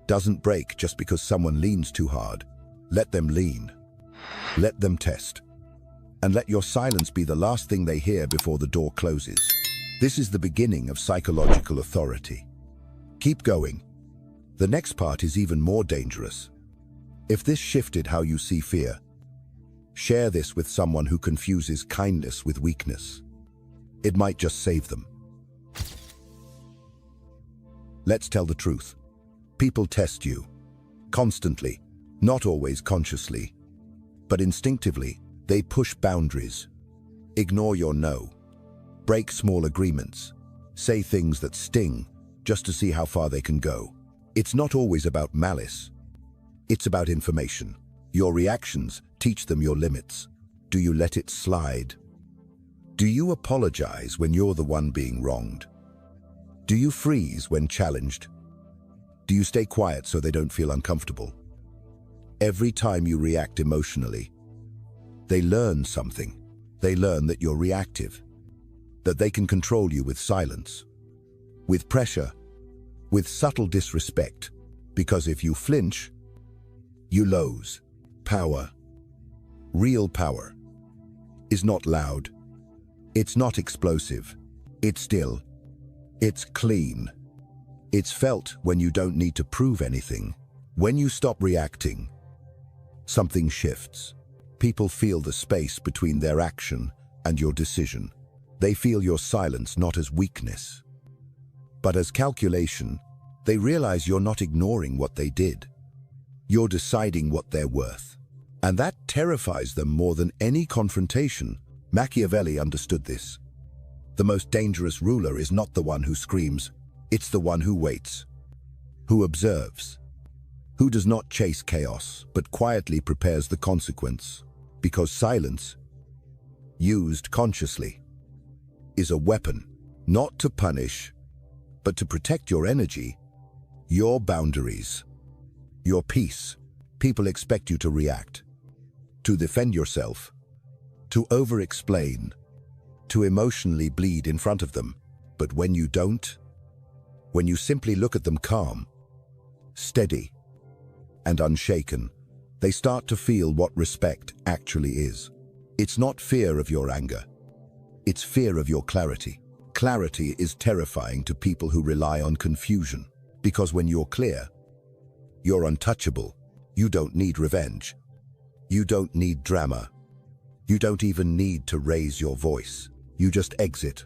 doesn't break just because someone leans too hard. Let them lean. Let them test. And let your silence be the last thing they hear before the door closes. This is the beginning of psychological authority. Keep going. The next part is even more dangerous. If this shifted how you see fear, share this with someone who confuses kindness with weakness. It might just save them. Let's tell the truth. People test you. Constantly. Not always consciously. But instinctively, they push boundaries. Ignore your no. Break small agreements. Say things that sting, just to see how far they can go. It's not always about malice. It's about information. Your reactions teach them your limits. Do you let it slide? Do you apologize when you're the one being wronged? Do you freeze when challenged? Do you stay quiet so they don't feel uncomfortable? Every time you react emotionally, they learn something. They learn that you're reactive, that they can control you with silence, with pressure, with subtle disrespect, because if you flinch, you lose. Power, real power, is not loud. It's not explosive. It's still. It's clean. It's felt when you don't need to prove anything. When you stop reacting, something shifts. People feel the space between their action and your decision. They feel your silence not as weakness, but as calculation. They realize you're not ignoring what they did. You're deciding what they're worth. And that terrifies them more than any confrontation. Machiavelli understood this. The most dangerous ruler is not the one who screams, it's the one who waits, who observes, who does not chase chaos, but quietly prepares the consequence. Because silence, used consciously, is a weapon, not to punish, but to protect your energy, your boundaries, your peace. People expect you to react, to defend yourself, to over-explain, to emotionally bleed in front of them. But when you don't, when you simply look at them calm, steady, and unshaken, they start to feel what respect actually is. It's not fear of your anger. It's fear of your clarity. Clarity is terrifying to people who rely on confusion. Because when you're clear, you're untouchable. You don't need revenge. You don't need drama. You don't even need to raise your voice. You just exit.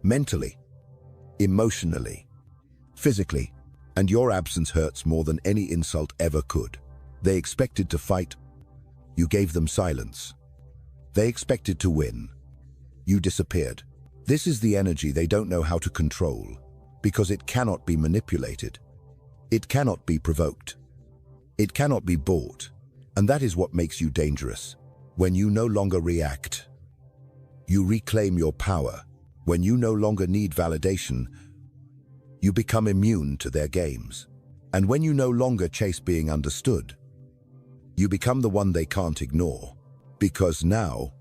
Mentally, emotionally, physically, and your absence hurts more than any insult ever could. They expected to fight. You gave them silence. They expected to win. You disappeared. This is the energy they don't know how to control, because it cannot be manipulated. It cannot be provoked. It cannot be bought. And that is what makes you dangerous. When you no longer react, you reclaim your power. When you no longer need validation, you become immune to their games. And when you no longer chase being understood, you become the one they can't ignore. Because now,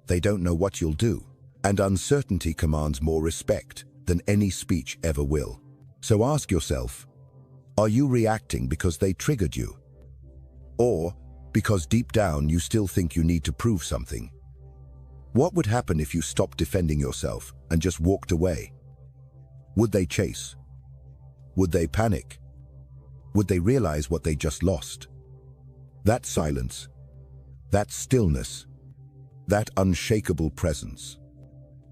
they don't know what you'll do. And uncertainty commands more respect than any speech ever will. So ask yourself, are you reacting because they triggered you? Or because deep down you still think you need to prove something? What would happen if you stopped defending yourself and just walked away? Would they chase? Would they panic? Would they realize what they just lost? That silence, that stillness, that unshakable presence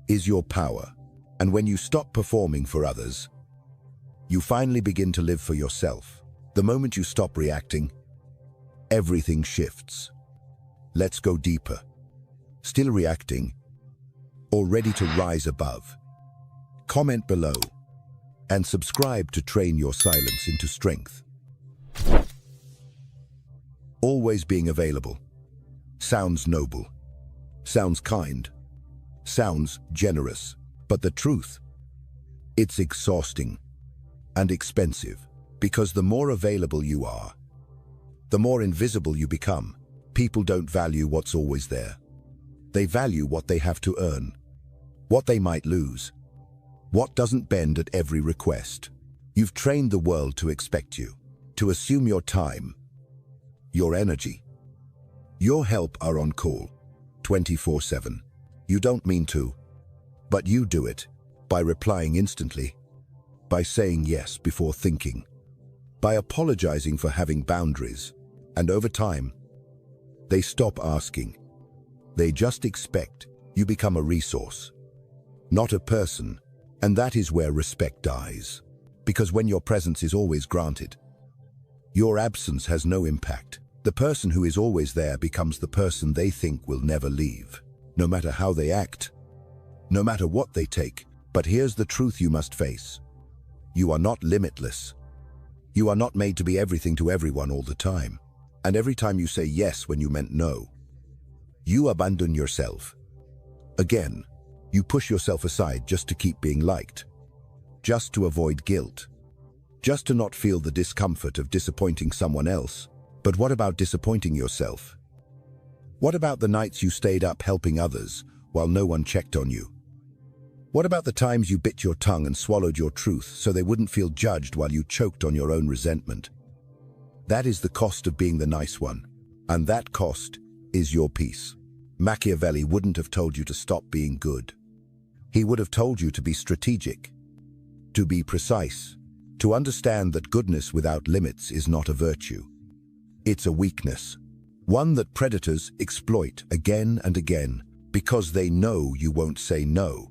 is your power. And when you stop performing for others, you finally begin to live for yourself. The moment you stop reacting, everything shifts. Let's go deeper. Still reacting, or ready to rise above? Comment below and subscribe to train your silence into strength. Always being available. Sounds noble. Sounds kind. Sounds generous. But the truth, it's exhausting and expensive, because the more available you are, the more invisible you become. People don't value what's always there. They value what they have to earn, what they might lose, what doesn't bend at every request. You've trained the world to expect you, to assume your time, your energy, your help are on call, 24/7. You don't mean to, but you do it by replying instantly, by saying yes before thinking, by apologizing for having boundaries, and over time, they stop asking. They just expect. You become a resource, not a person, and that is where respect dies. Because when your presence is always granted, your absence has no impact. The person who is always there becomes the person they think will never leave, no matter how they act, no matter what they take. But here's the truth you must face. You are not limitless. You are not made to be everything to everyone all the time. And every time you say yes when you meant no, you abandon yourself. Again, you push yourself aside just to keep being liked, just to avoid guilt, just to not feel the discomfort of disappointing someone else. But what about disappointing yourself? What about the nights you stayed up helping others while no one checked on you? What about the times you bit your tongue and swallowed your truth so they wouldn't feel judged while you choked on your own resentment? That is the cost of being the nice one, and that cost is your peace. Machiavelli wouldn't have told you to stop being good. He would have told you to be strategic, to be precise, to understand that goodness without limits is not a virtue. It's a weakness, one that predators exploit again and again because they know you won't say no.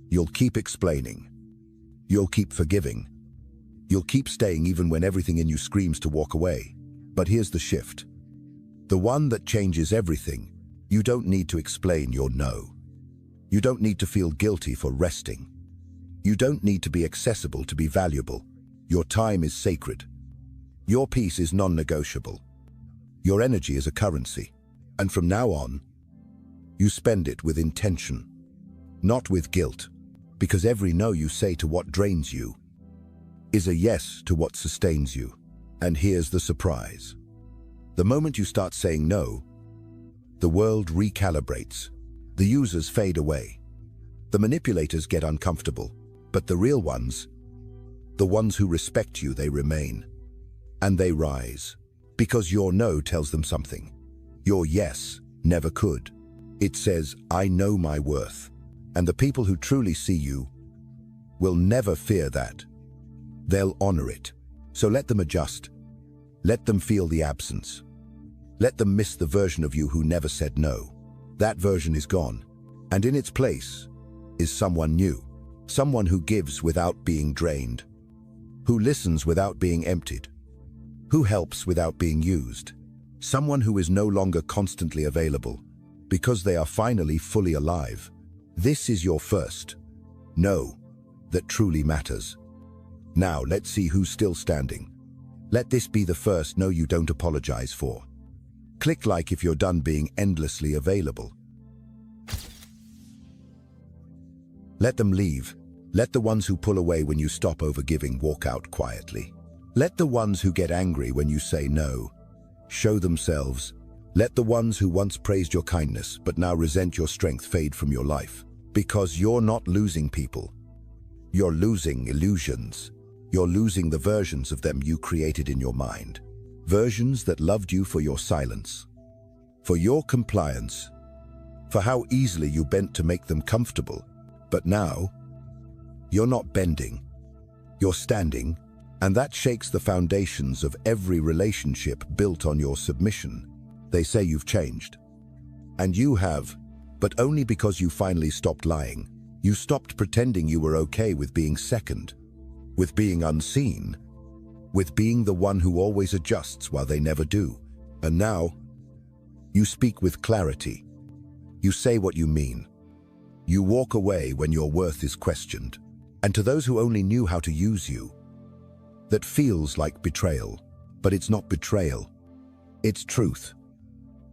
You'll keep explaining. You'll keep forgiving. You'll keep staying even when everything in you screams to walk away. But here's the shift. The one that changes everything. You don't need to explain your no. You don't need to feel guilty for resting. You don't need to be accessible to be valuable. Your time is sacred. Your peace is non-negotiable. Your energy is a currency. And from now on, you spend it with intention, not with guilt, because every no you say to what drains you is a yes to what sustains you. And here's the surprise. The moment you start saying no, the world recalibrates. The users fade away. The manipulators get uncomfortable. But the real ones, the ones who respect you, they remain. And they rise. Because your no tells them something. Your yes never could. It says, I know my worth. And the people who truly see you will never fear that. They'll honor it. So let them adjust. Let them feel the absence. Let them miss the version of you who never said no. That version is gone. And in its place is someone new. Someone who gives without being drained. Who listens without being emptied. Who helps without being used. Someone who is no longer constantly available because they are finally fully alive. This is your first no that truly matters. Now let's see who's still standing. Let this be the first no you don't apologize for. Click like if you're done being endlessly available. Let them leave. Let the ones who pull away when you stop overgiving walk out quietly. Let the ones who get angry when you say no show themselves. Let the ones who once praised your kindness but now resent your strength fade from your life. Because you're not losing people. You're losing illusions. You're losing the versions of them you created in your mind. Versions that loved you for your silence, for your compliance, for how easily you bent to make them comfortable. But now, you're not bending. You're standing, and that shakes the foundations of every relationship built on your submission. They say you've changed. And you have, but only because you finally stopped lying. You stopped pretending you were okay with being second, with being unseen, with being the one who always adjusts while they never do. And now, you speak with clarity. You say what you mean. You walk away when your worth is questioned. And to those who only knew how to use you, that feels like betrayal. But it's not betrayal. It's truth.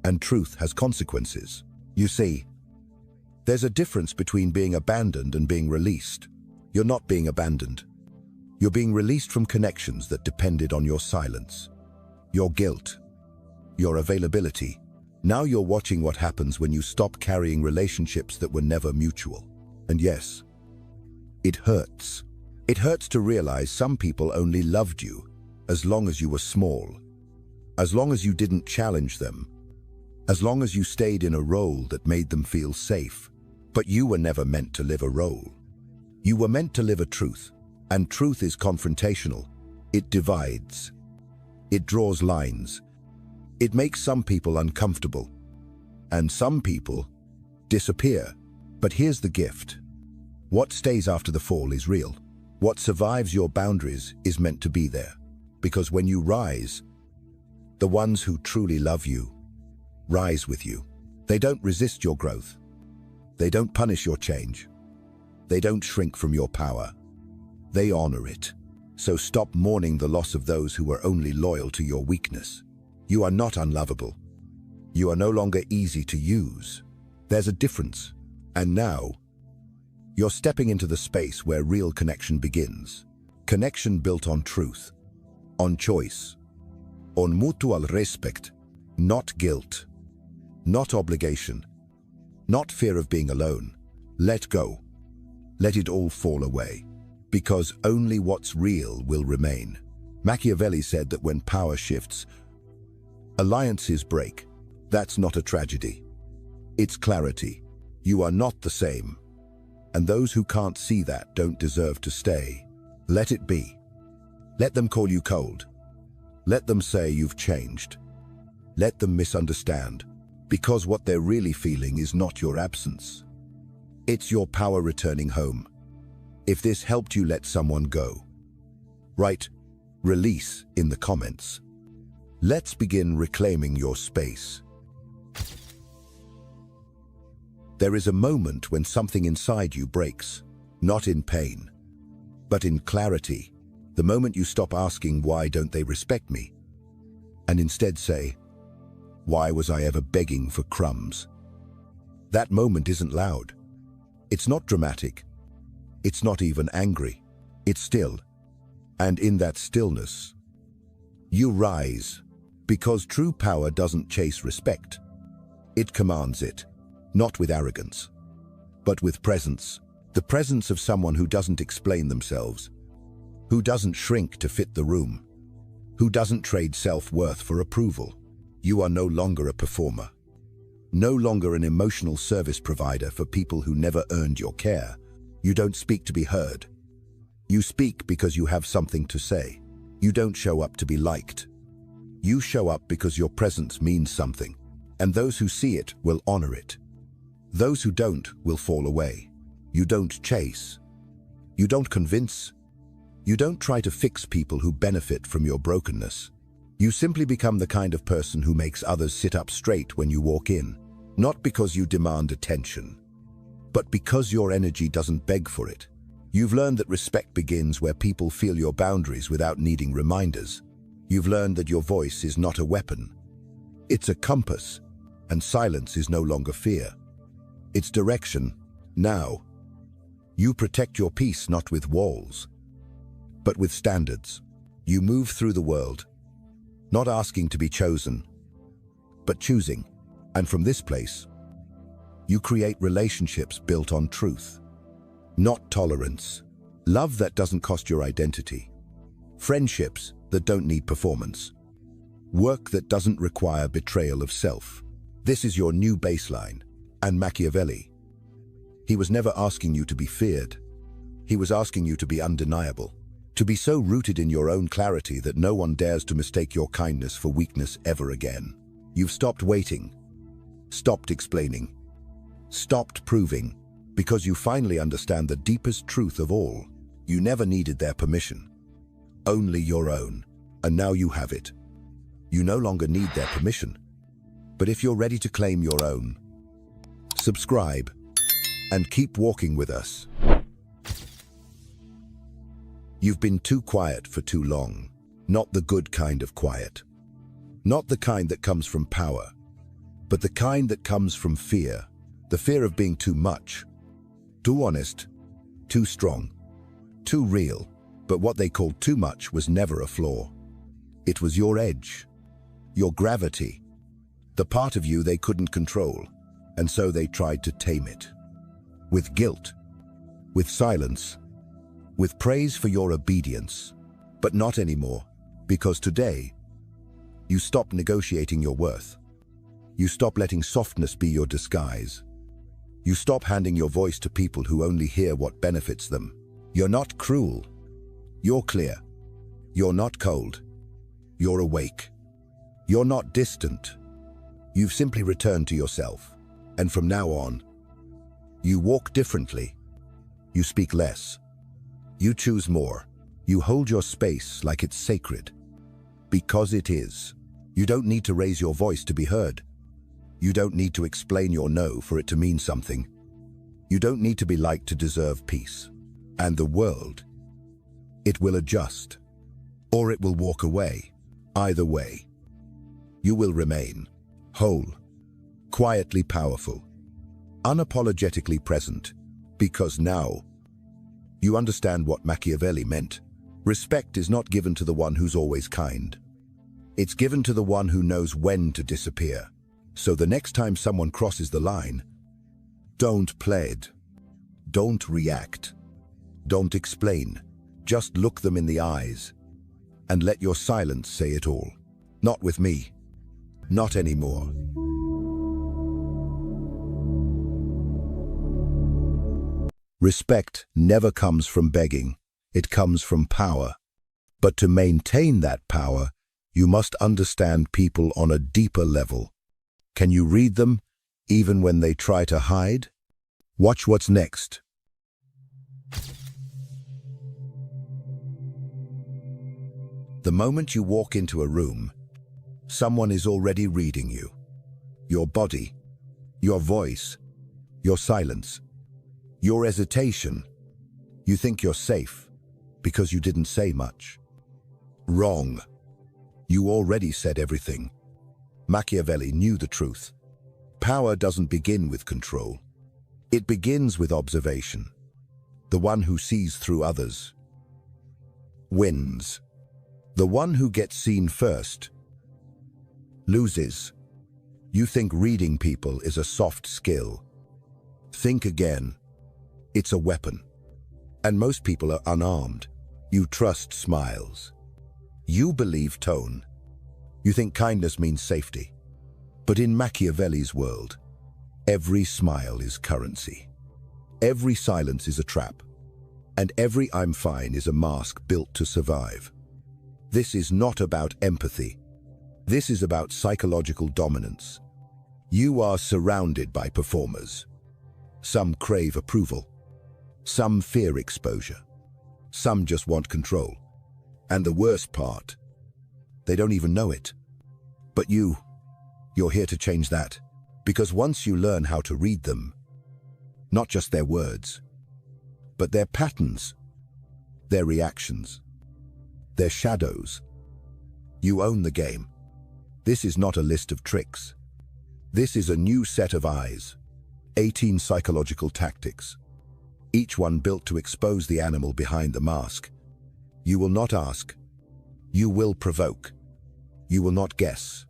And truth has consequences. You see, there's a difference between being abandoned and being released. You're not being abandoned. You're being released from connections that depended on your silence, your guilt, your availability. Now you're watching what happens when you stop carrying relationships that were never mutual. And yes, it hurts. It hurts to realize some people only loved you as long as you were small, as long as you didn't challenge them, as long as you stayed in a role that made them feel safe. But you were never meant to live a role. You were meant to live a truth, and truth is confrontational. It divides. It draws lines. It makes some people uncomfortable, and some people disappear. But here's the gift. What stays after the fall is real. What survives your boundaries is meant to be there. Because when you rise, the ones who truly love you rise with you. They don't resist your growth. They don't punish your change. They don't shrink from your power. They honor it. So stop mourning the loss of those who were only loyal to your weakness. You are not unlovable. You are no longer easy to use. There's a difference. And now, you're stepping into the space where real connection begins. Connection built on truth, on choice, on mutual respect, not guilt, not obligation, not fear of being alone. Let go. Let it all fall away. Because only what's real will remain. Machiavelli said that when power shifts, alliances break. That's not a tragedy. It's clarity. You are not the same. And those who can't see that don't deserve to stay. Let it be. Let them call you cold. Let them say you've changed. Let them misunderstand. Because what they're really feeling is not your absence. It's your power returning home. If this helped you let someone go, write "release" in the comments. Let's begin reclaiming your space. There is a moment when something inside you breaks, not in pain, but in clarity. The moment you stop asking, "Why don't they respect me?" and instead say, "Why was I ever begging for crumbs?" That moment isn't loud. It's not dramatic. It's not even angry. It's still. And in that stillness, you rise. Because true power doesn't chase respect. It commands it, not with arrogance, but with presence. The presence of someone who doesn't explain themselves, who doesn't shrink to fit the room, who doesn't trade self-worth for approval. You are no longer a performer, no longer an emotional service provider for people who never earned your care. You don't speak to be heard. You speak because you have something to say. You don't show up to be liked. You show up because your presence means something, and those who see it will honor it. Those who don't will fall away. You don't chase. You don't convince. You don't try to fix people who benefit from your brokenness. You simply become the kind of person who makes others sit up straight when you walk in, not because you demand attention, but because your energy doesn't beg for it. You've learned that respect begins where people feel your boundaries without needing reminders. You've learned that your voice is not a weapon. It's a compass, and silence is no longer fear. It's direction. Now, you protect your peace not with walls, but with standards. You move through the world, not asking to be chosen, but choosing. And from this place, you create relationships built on truth, not tolerance. Love that doesn't cost your identity. Friendships that don't need performance. Work that doesn't require betrayal of self. This is your new baseline. And Machiavelli, he was never asking you to be feared. He was asking you to be undeniable. To be so rooted in your own clarity that no one dares to mistake your kindness for weakness ever again. You've stopped waiting, stopped explaining, stopped proving, because you finally understand the deepest truth of all. You never needed their permission, only your own. And now you have it. You no longer need their permission. But if you're ready to claim your own, subscribe and keep walking with us. You've been too quiet for too long, not the good kind of quiet. Not the kind that comes from power, but the kind that comes from fear. The fear of being too much, too honest, too strong, too real. But what they called too much was never a flaw. It was your edge, your gravity, the part of you they couldn't control, and so they tried to tame it. With guilt, with silence, with praise for your obedience. But not anymore, because today, you stop negotiating your worth. You stop letting softness be your disguise. You stop handing your voice to people who only hear what benefits them. You're not cruel. You're clear. You're not cold. You're awake. You're not distant. You've simply returned to yourself. And from now on, you walk differently. You speak less. You choose more. You hold your space like it's sacred. Because it is. You don't need to raise your voice to be heard. You don't need to explain your no for it to mean something. You don't need to be liked to deserve peace. And the world, it will adjust. Or it will walk away. Either way, you will remain whole, quietly powerful, unapologetically present, because now you understand what Machiavelli meant. Respect is not given to the one who's always kind. It's given to the one who knows when to disappear. So the next time someone crosses the line, don't plead, don't react, don't explain. Just look them in the eyes and let your silence say it all. Not with me. Not anymore. Respect never comes from begging. It comes from power. But to maintain that power, you must understand people on a deeper level. Can you read them, even when they try to hide? Watch what's next. The moment you walk into a room, someone is already reading you. Your body, your voice, your silence, your hesitation. You think you're safe because you didn't say much. Wrong. You already said everything. Machiavelli knew the truth. Power doesn't begin with control. It begins with observation. The one who sees through others wins. The one who gets seen first loses. You think reading people is a soft skill. Think again. It's a weapon. And most people are unarmed. You trust smiles. You believe tone. You think kindness means safety. But in Machiavelli's world, every smile is currency. Every silence is a trap. And every I'm fine is a mask built to survive. This is not about empathy. This is about psychological dominance. You are surrounded by performers. Some crave approval. Some fear exposure. Some just want control. And the worst part, they don't even know it. But you're here to change that. Because once you learn how to read them, not just their words, but their patterns, their reactions, their shadows, you own the game. This is not a list of tricks. This is a new set of eyes. 18 psychological tactics. Each one built to expose the animal behind the mask. You will not ask. You will provoke. You will not guess.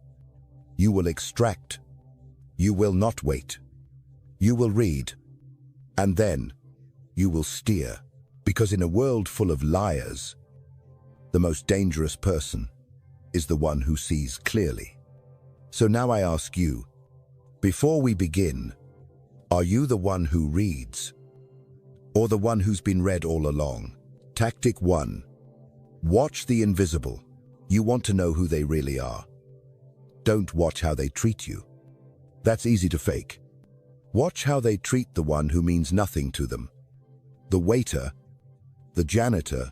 You will extract. You will not wait. You will read. And then you will steer. Because in a world full of liars, the most dangerous person is the one who sees clearly. So now I ask you, before we begin, are you the one who reads? Or the one who's been read all along? Tactic 1. Watch the invisible. You want to know who they really are. Don't watch how they treat you. That's easy to fake. Watch how they treat the one who means nothing to them. The waiter, the janitor,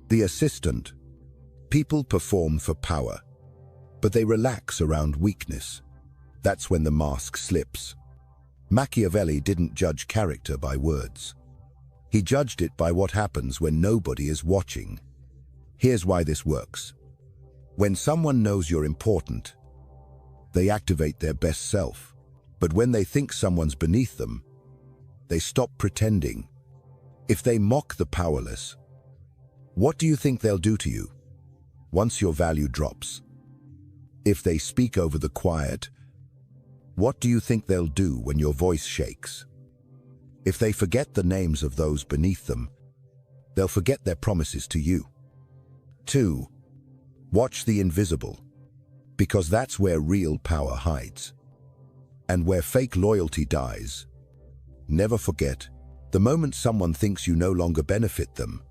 the assistant. People perform for power, but they relax around weakness. That's when the mask slips. Machiavelli didn't judge character by words. He judged it by what happens when nobody is watching. Here's why this works. When someone knows you're important, they activate their best self. But when they think someone's beneath them, they stop pretending. If they mock the powerless, what do you think they'll do to you once your value drops? If they speak over the quiet, what do you think they'll do when your voice shakes? If they forget the names of those beneath them, they'll forget their promises to you. 2. Watch the invisible, because that's where real power hides. And where fake loyalty dies. Never forget, the moment someone thinks you no longer benefit them,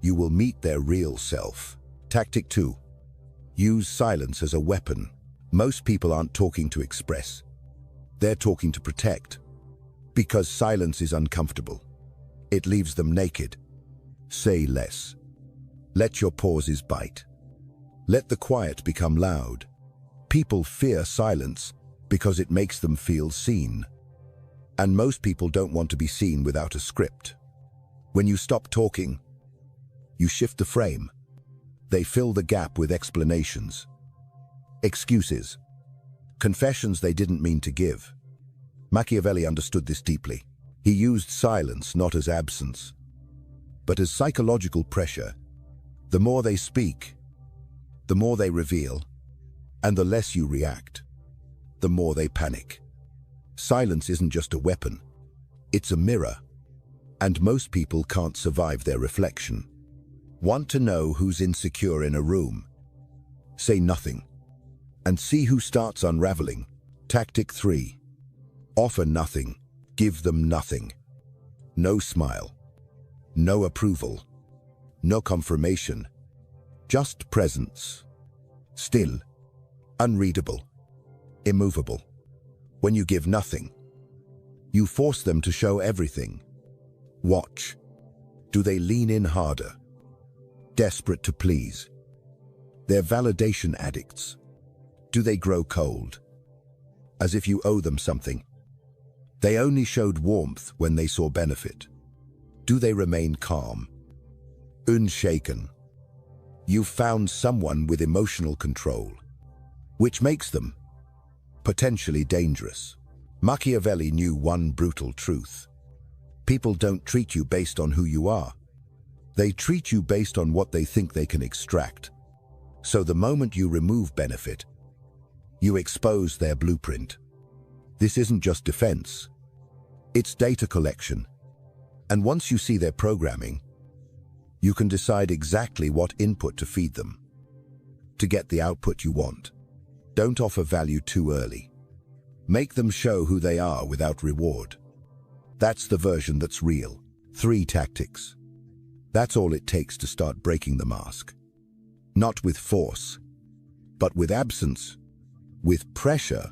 you will meet their real self. Tactic 2. Use silence as a weapon. Most people aren't talking to express. They're talking to protect. Because silence is uncomfortable. It leaves them naked. Say less. Let your pauses bite. Let the quiet become loud. People fear silence because it makes them feel seen. And most people don't want to be seen without a script. When you stop talking, you shift the frame. They fill the gap with explanations, excuses, confessions they didn't mean to give. Machiavelli understood this deeply. He used silence not as absence, but as psychological pressure. The more they speak, the more they reveal, and the less you react, the more they panic. Silence isn't just a weapon, it's a mirror, and most people can't survive their reflection. Want to know who's insecure in a room? Say nothing, and see who starts unraveling. Tactic 3. Offer nothing, give them nothing. No smile, no approval, no confirmation, just presence. Still, unreadable, immovable. When you give nothing, you force them to show everything. Watch. Do they lean in harder? Desperate to please? They're validation addicts. Do they grow cold? As if you owe them something. They only showed warmth when they saw benefit. Do they remain calm? Unshaken? You've found someone with emotional control, which makes them potentially dangerous. Machiavelli knew one brutal truth. People don't treat you based on who you are. They treat you based on what they think they can extract. So the moment you remove benefit, you expose their blueprint. This isn't just defense. It's data collection. And once you see their programming, you can decide exactly what input to feed them to get the output you want. Don't offer value too early. Make them show who they are without reward. That's the version that's real. 3 tactics. That's all it takes to start breaking the mask. Not with force, but with absence, with pressure,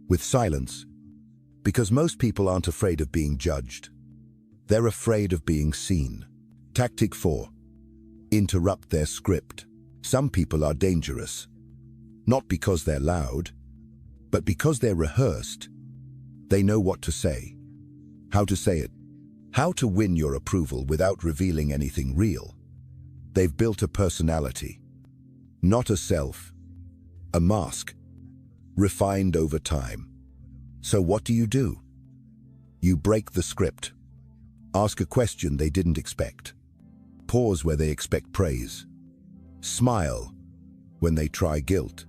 with silence. Because most people aren't afraid of being judged. They're afraid of being seen. Tactic 4. Interrupt their script. Some people are dangerous, not because they're loud, but because they're rehearsed. They know what to say, how to say it, how to win your approval without revealing anything real. They've built a personality, not a self, a mask, refined over time. So what do? You break the script. Ask a question they didn't expect. Pause where they expect praise. Smile when they try guilt.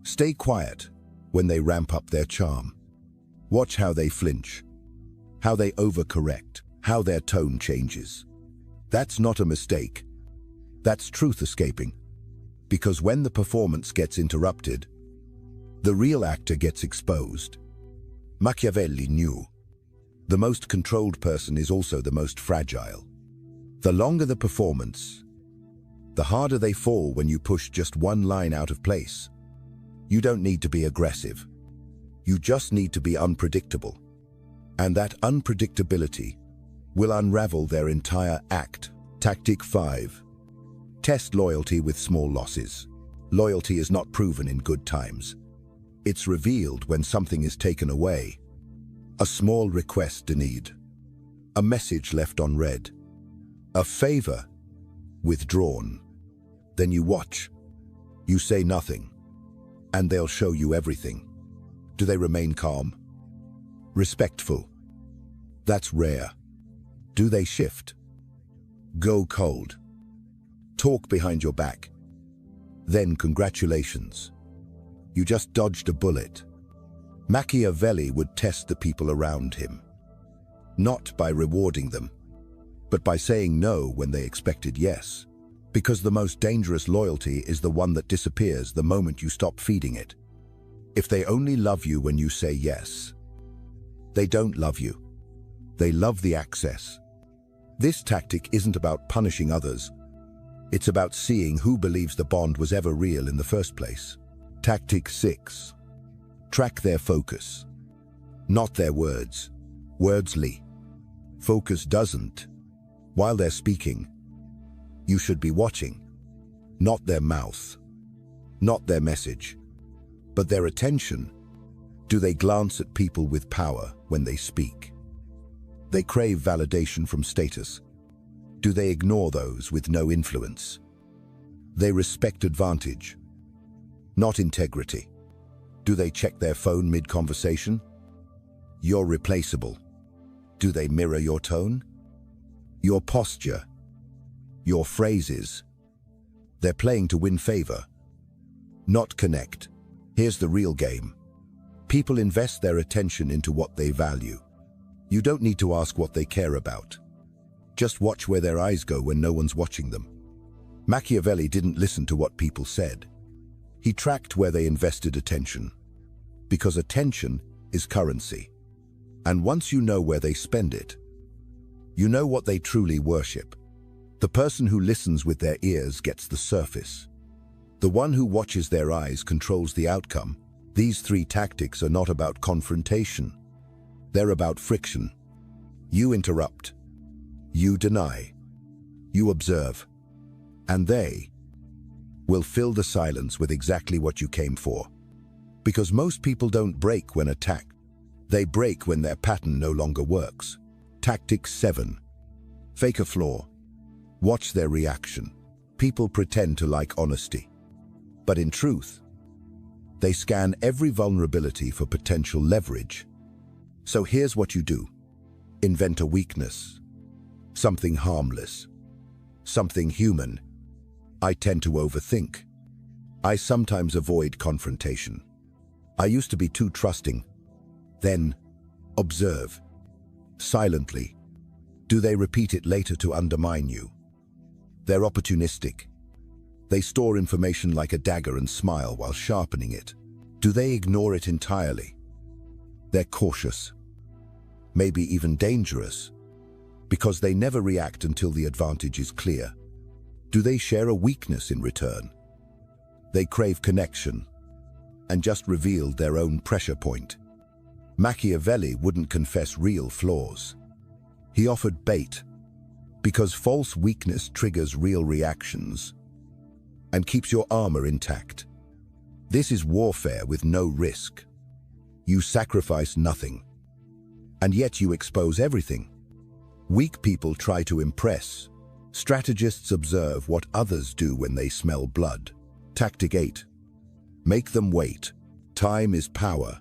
Stay quiet when they ramp up their charm. Watch how they flinch, how they overcorrect, how their tone changes. That's not a mistake. That's truth escaping. Because when the performance gets interrupted, the real actor gets exposed. Machiavelli knew the most controlled person is also the most fragile. The longer the performance, the harder they fall when you push just one line out of place. You don't need to be aggressive. You just need to be unpredictable. And that unpredictability will unravel their entire act. Tactic 5. Test loyalty with small losses. Loyalty is not proven in good times. It's revealed when something is taken away. A small request denied. A message left unread. A favor withdrawn. Then you watch. You say nothing, and they'll show you everything. Do they remain calm? Respectful? That's rare. Do they shift? Go cold? Talk behind your back? Then congratulations. You just dodged a bullet. Machiavelli would test the people around him, not by rewarding them, but by saying no when they expected yes. Because the most dangerous loyalty is the one that disappears the moment you stop feeding it. If they only love you when you say yes, they don't love you. They love the access. This tactic isn't about punishing others. It's about seeing who believes the bond was ever real in the first place. Tactic 6. Track their focus. Not their words. Wordsly. Focus doesn't. While they're speaking, you should be watching. Not their mouth. Not their message. But their attention. Do they glance at people with power when they speak? They crave validation from status. Do they ignore those with no influence? They respect advantage, not integrity. Do they check their phone mid-conversation? You're replaceable. Do they mirror your tone? Your posture? Your phrases? They're playing to win favor, not connect. Here's the real game. People invest their attention into what they value. You don't need to ask what they care about. Just watch where their eyes go when no one's watching them. Machiavelli didn't listen to what people said. He tracked where they invested attention. Because attention is currency. And once you know where they spend it, you know what they truly worship. The person who listens with their ears gets the surface. The one who watches their eyes controls the outcome. These 3 tactics are not about confrontation. They're about friction. You interrupt. You deny. You observe. And they will fill the silence with exactly what you came for. Because most people don't break when attacked. They break when their pattern no longer works. Tactic 7. Fake a flaw. Watch their reaction. People pretend to like honesty. But in truth, they scan every vulnerability for potential leverage. So here's what you do. Invent a weakness. Something harmless. Something human. I tend to overthink. I sometimes avoid confrontation. I used to be too trusting. Then, observe. Silently. Do they repeat it later to undermine you? They're opportunistic. They store information like a dagger and smile while sharpening it. Do they ignore it entirely? They're cautious. Maybe even dangerous. Because they never react until the advantage is clear. Do they share a weakness in return? They crave connection and just revealed their own pressure point. Machiavelli wouldn't confess real flaws. He offered bait because false weakness triggers real reactions and keeps your armor intact. This is warfare with no risk. You sacrifice nothing, and yet you expose everything. Weak people try to impress. Strategists observe what others do when they smell blood. Tactic 8. Make them wait. Time is power,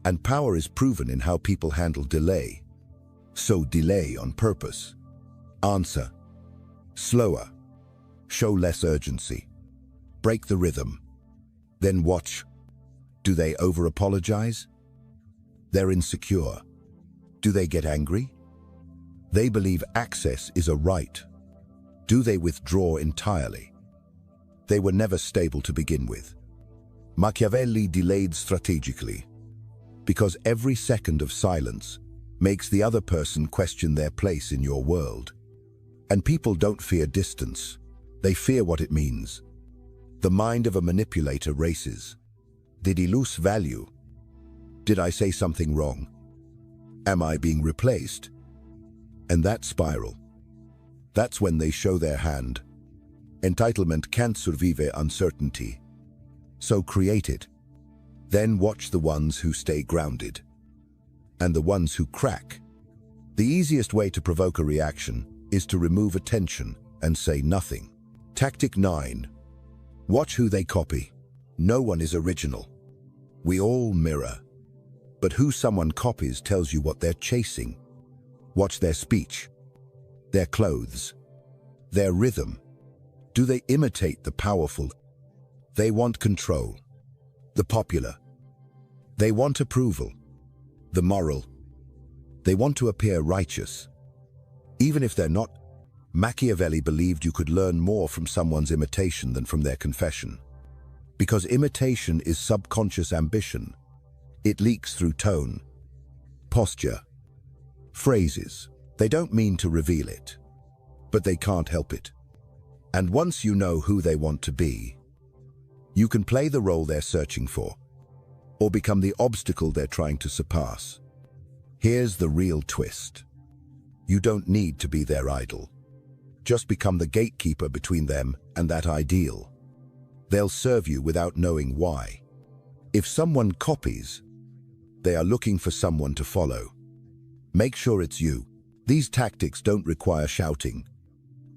and power is proven in how people handle delay. So delay on purpose. Answer. Slower. Show less urgency. Break the rhythm. Then watch. Do they over-apologize? They're insecure. Do they get angry? They believe access is a right. Do they withdraw entirely? They were never stable to begin with. Machiavelli delayed strategically because every second of silence makes the other person question their place in your world. And people don't fear distance. They fear what it means. The mind of a manipulator races. Did he lose value? Did I say something wrong? Am I being replaced? And that spiral. That's when they show their hand. Entitlement can't survive uncertainty. So create it. Then watch the ones who stay grounded. And the ones who crack. The easiest way to provoke a reaction is to remove attention and say nothing. Tactic 9. Watch who they copy. No one is original. We all mirror. But who someone copies tells you what they're chasing. Watch their speech, their clothes, their rhythm. Do they imitate the powerful? They want control. The popular. They want approval. The moral. They want to appear righteous. Even if they're not. Machiavelli believed you could learn more from someone's imitation than from their confession. Because imitation is subconscious ambition. It leaks through tone, posture, phrases. They don't mean to reveal it, but they can't help it. And once you know who they want to be, you can play the role they're searching for, or become the obstacle they're trying to surpass. Here's the real twist. You don't need to be their idol. Just become the gatekeeper between them and that ideal. They'll serve you without knowing why. If someone copies, they are looking for someone to follow. Make sure it's you. These tactics don't require shouting,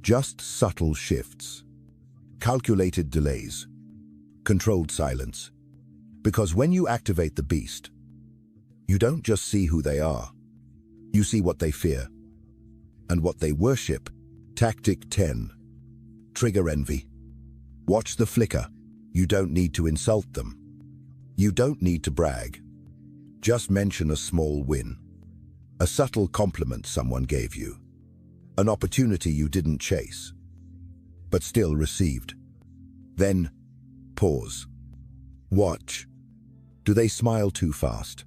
just subtle shifts, calculated delays, controlled silence. Because when you activate the beast, you don't just see who they are. You see what they fear and what they worship. Tactic 10. Trigger envy. Watch the flicker. You don't need to insult them. You don't need to brag. Just mention a small win. A subtle compliment someone gave you. An opportunity you didn't chase, but still received. Then, pause. Watch. Do they smile too fast?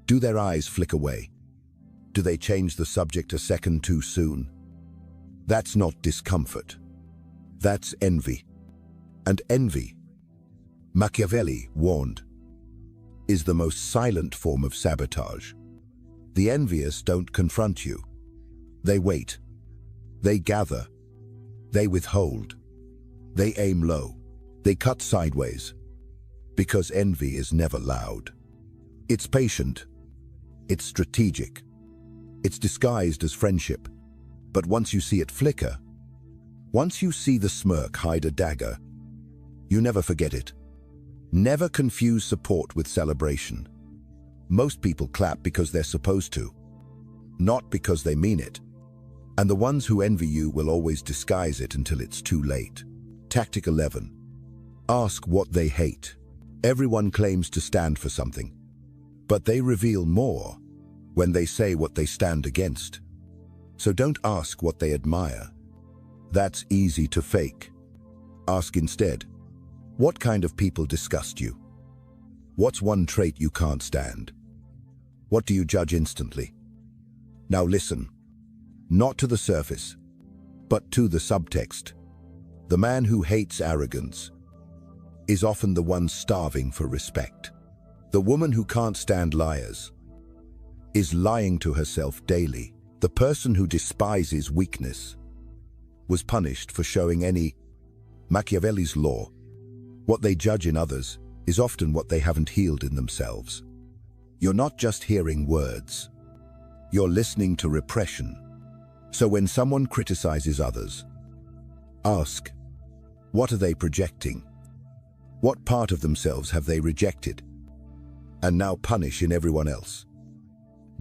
Do their eyes flick away? Do they change the subject a second too soon? That's not discomfort. That's envy. And envy, Machiavelli warned, is the most silent form of sabotage. The envious don't confront you. They wait. They gather. They withhold. They aim low. They cut sideways. Because envy is never loud. It's patient. It's strategic. It's disguised as friendship. But once you see it flicker, once you see the smirk hide a dagger, you never forget it. Never confuse support with celebration. Most people clap because they're supposed to, not because they mean it. And the ones who envy you will always disguise it until it's too late. Tactic 11. Ask what they hate. Everyone claims to stand for something, but they reveal more when they say what they stand against. So don't ask what they admire. That's easy to fake. Ask instead, what kind of people disgust you? What's one trait you can't stand? What do you judge instantly? Now listen, not to the surface, but to the subtext. The man who hates arrogance is often the one starving for respect. The woman who can't stand liars is lying to herself daily. The person who despises weakness was punished for showing any. Machiavelli's law. What they judge in others is often what they haven't healed in themselves. You're not just hearing words. You're listening to repression. So when someone criticizes others, ask, what are they projecting? What part of themselves have they rejected and now punish in everyone else?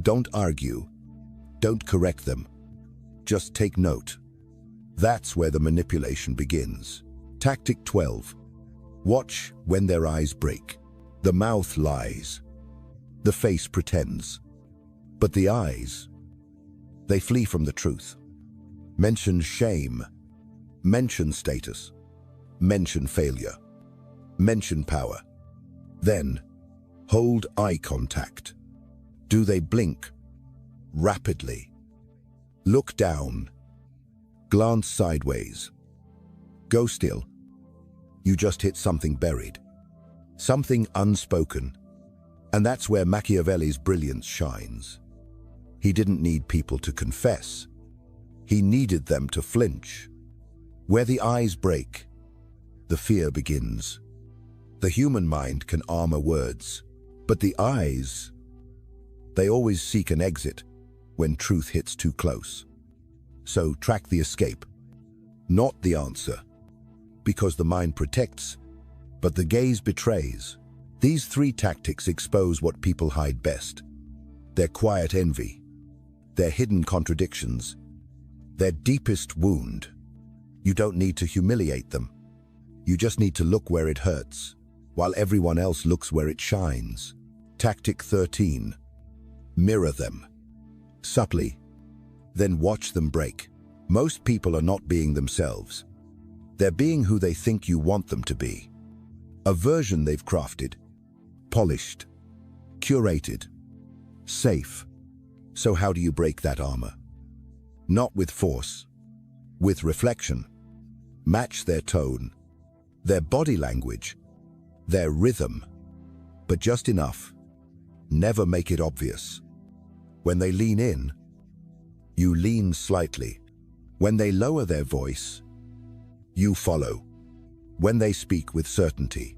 Don't argue. Don't correct them. Just take note. That's where the manipulation begins. Tactic 12. Watch when their eyes break. The mouth lies. The face pretends. But the eyes, they flee from the truth. Mention shame. Mention status. Mention failure. Mention power. Then, hold eye contact. Do they blink? Rapidly. Look down. Glance sideways. Go still. You just hit something buried. Something unspoken. And that's where Machiavelli's brilliance shines. He didn't need people to confess. He needed them to flinch. Where the eyes break, the fear begins. The human mind can armor words, but the eyes, they always seek an exit when truth hits too close. So track the escape, not the answer. because the mind protects, but the gaze betrays. These three tactics expose what people hide best: their quiet envy, their hidden contradictions, their deepest wound. You don't need to humiliate them. You just need to look where it hurts, while everyone else looks where it shines. Tactic 13. Mirror them. Subtly, then watch them break. Most people are not being themselves. They're being who they think you want them to be. A version they've crafted, polished, curated, safe. So how do you break that armor? Not with force, with reflection. Match their tone, their body language, their rhythm, but just enough. Never make it obvious. When they lean in, you lean slightly. When they lower their voice, you follow. When they speak with certainty,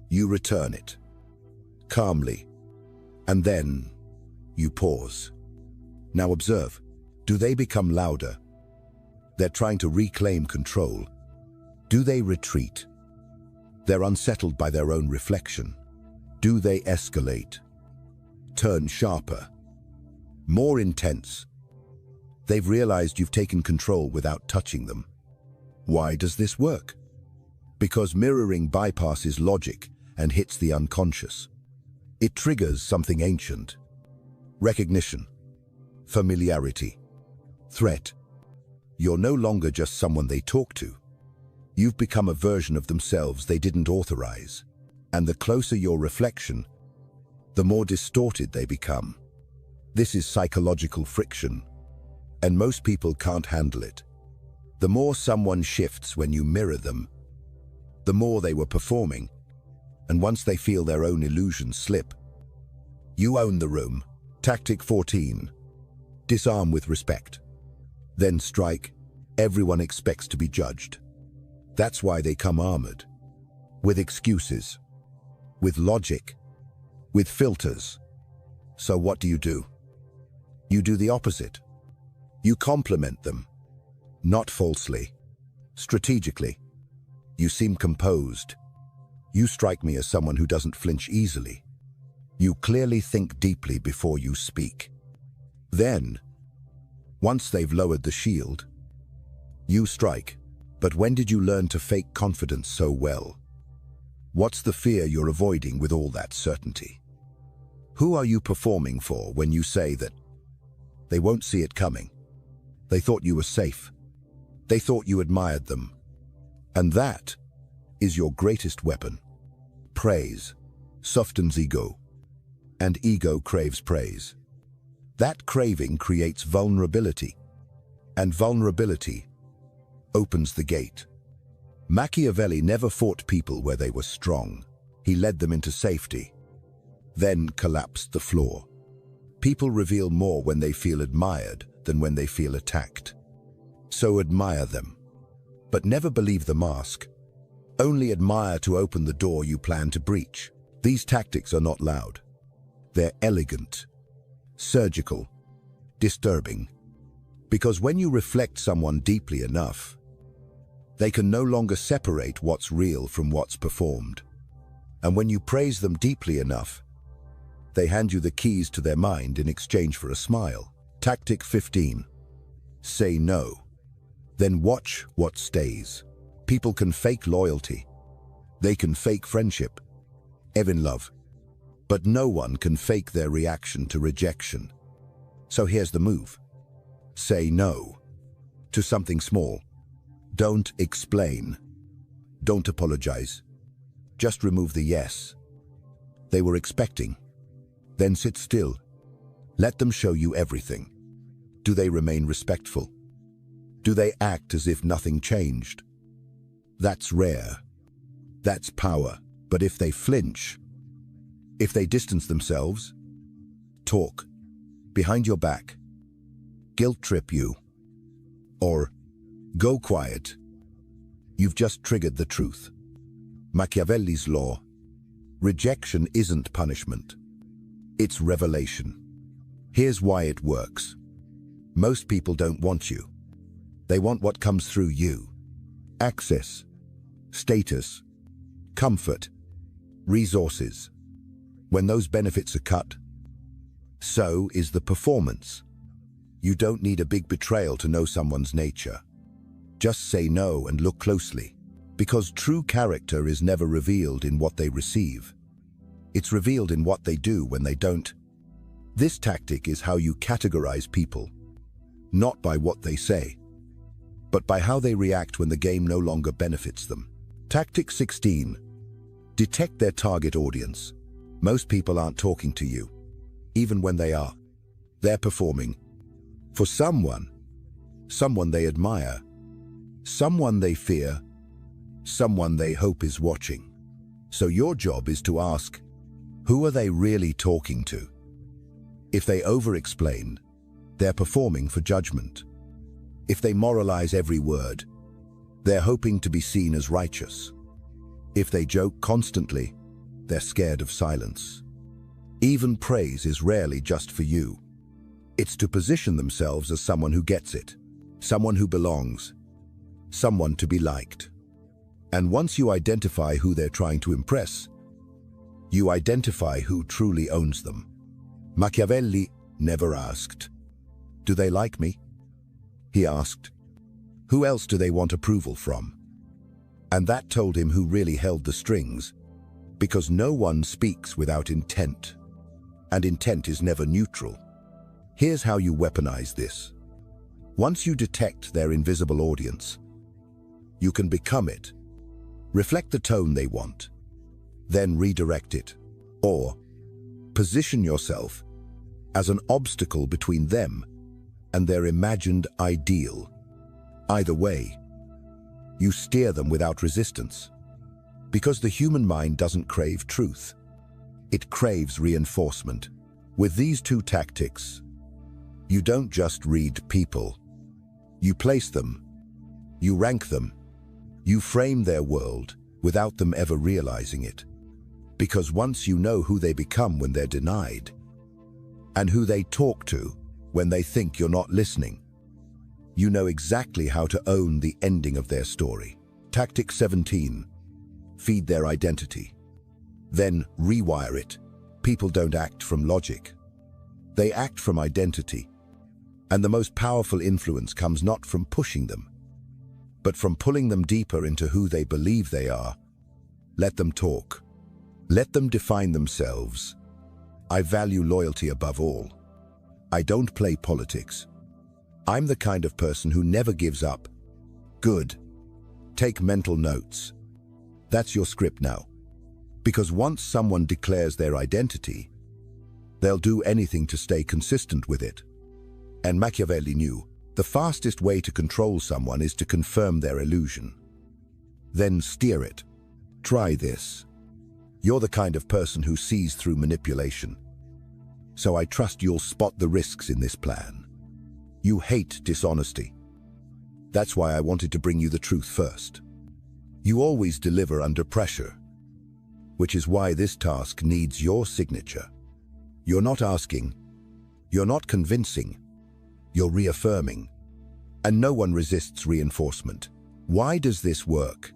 you return it, calmly, and then you pause. Now observe, do they become louder? They're trying to reclaim control. Do they retreat? They're unsettled by their own reflection. Do they escalate? Turn sharper, more intense? They've realized you've taken control without touching them. Why does this work? Because mirroring bypasses logic and hits the unconscious. It triggers something ancient: recognition, familiarity, threat. You're no longer just someone they talk to. You've become a version of themselves they didn't authorize. And the closer your reflection, the more distorted they become. This is psychological friction, and most people can't handle it. The more someone shifts when you mirror them, the more they were performing, and once they feel their own illusions slip, you own the room. Tactic 14. Disarm with respect. Then strike. Everyone expects to be judged. That's why they come armored. With excuses. With logic. With filters. So what do? You do the opposite. You compliment them. Not falsely. Strategically. You seem composed. You strike me as someone who doesn't flinch easily. You clearly think deeply before you speak. Then, once they've lowered the shield, you strike. But when did you learn to fake confidence so well? What's the fear you're avoiding with all that certainty? Who are you performing for when you say that they won't see it coming? They thought you were safe. They thought you admired them. And that is your greatest weapon. Praise softens ego, and ego craves praise. That craving creates vulnerability, and vulnerability opens the gate. Machiavelli never fought people where they were strong. He led them into safety, then collapsed the floor. People reveal more when they feel admired than when they feel attacked. So admire them, but never believe the mask. Only admire to open the door you plan to breach. These tactics are not loud. They're elegant, surgical, disturbing. Because when you reflect someone deeply enough, they can no longer separate what's real from what's performed. And when you praise them deeply enough, they hand you the keys to their mind in exchange for a smile. Tactic 15. Say no. Then watch what stays. People can fake loyalty. They can fake friendship, even love. But no one can fake their reaction to rejection. So here's the move. Say no to something small. Don't explain. Don't apologize. Just remove the yes they were expecting. Then sit still. Let them show you everything. Do they remain respectful? Do they act as if nothing changed? That's rare. That's power. But if they flinch, if they distance themselves, talk behind your back, guilt trip you, or go quiet, you've just triggered the truth. Machiavelli's law. Rejection isn't punishment. It's revelation. Here's why it works. Most people don't want you. They want what comes through you. Access, status, comfort, resources. When those benefits are cut, so is the performance. You don't need a big betrayal to know someone's nature. Just say no and look closely, because true character is never revealed in what they receive. It's revealed in what they do when they don't. This tactic is how you categorize people, not by what they say, but by how they react when the game no longer benefits them. Tactic 16. Detect their target audience. Most people aren't talking to you, even when they are. They're performing for someone they admire, someone they fear, someone they hope is watching. So your job is to ask, who are they really talking to? If they over-explain, they're performing for judgment. If they moralize every word, they're hoping to be seen as righteous. If they joke constantly, they're scared of silence. Even praise is rarely just for you. It's to position themselves as someone who gets it, someone who belongs, someone to be liked. And once you identify who they're trying to impress, you identify who truly owns them. Machiavelli never asked, "Do they like me?" He asked, "Who else do they want approval from?" And that told him who really held the strings, because no one speaks without intent, and intent is never neutral. Here's how you weaponize this. Once you detect their invisible audience, you can become it. Reflect the tone they want, then redirect it, or position yourself as an obstacle between them and their imagined ideal. Either way, you steer them without resistance. Because the human mind doesn't crave truth. It craves reinforcement. With these two tactics, you don't just read people. You place them. You rank them. You frame their world without them ever realizing it. Because once you know who they become when they're denied, and who they talk to when they think you're not listening, you know exactly how to own the ending of their story. Tactic 17. Feed their identity. Then rewire it. People don't act from logic. They act from identity. And the most powerful influence comes not from pushing them, but from pulling them deeper into who they believe they are. Let them talk. Let them define themselves. I value loyalty above all. I don't play politics. I'm the kind of person who never gives up. Good. Take mental notes. That's your script now. Because once someone declares their identity, they'll do anything to stay consistent with it. And Machiavelli knew the fastest way to control someone is to confirm their illusion. Then steer it. Try this. You're the kind of person who sees through manipulation. So I trust you'll spot the risks in this plan. You hate dishonesty. That's why I wanted to bring you the truth first. You always deliver under pressure, which is why this task needs your signature. You're not asking, you're not convincing, you're reaffirming. And no one resists reinforcement. Why does this work?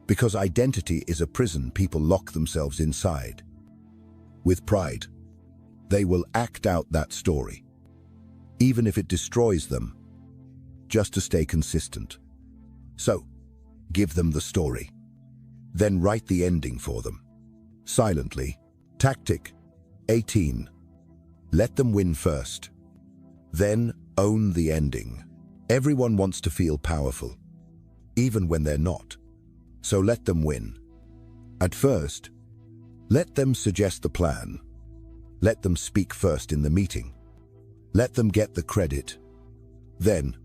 Because identity is a prison people lock themselves inside. With pride, they will act out that story, even if it destroys them, just to stay consistent. So, give them the story. Then write the ending for them. Silently. Tactic 18. Let them win first. Then own the ending. Everyone wants to feel powerful, even when they're not. So let them win. At first, let them suggest the plan. Let them speak first in the meeting. Let them get the credit. Then,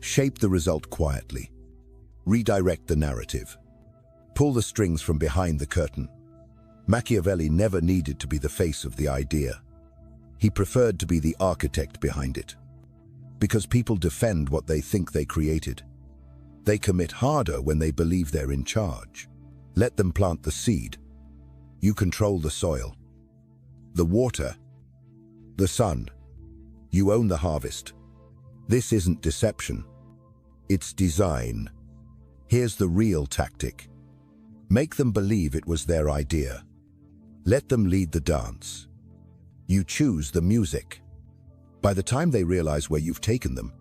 shape the result quietly. Redirect the narrative. Pull the strings from behind the curtain. Machiavelli never needed to be the face of the idea. He preferred to be the architect behind it. Because people defend what they think they created. They commit harder when they believe they're in charge. Let them plant the seed. You control the soil, the water, the sun. You own the harvest. This isn't deception. It's design. Here's the real tactic. Make them believe it was their idea. Let them lead the dance. You choose the music. By the time they realize where you've taken them,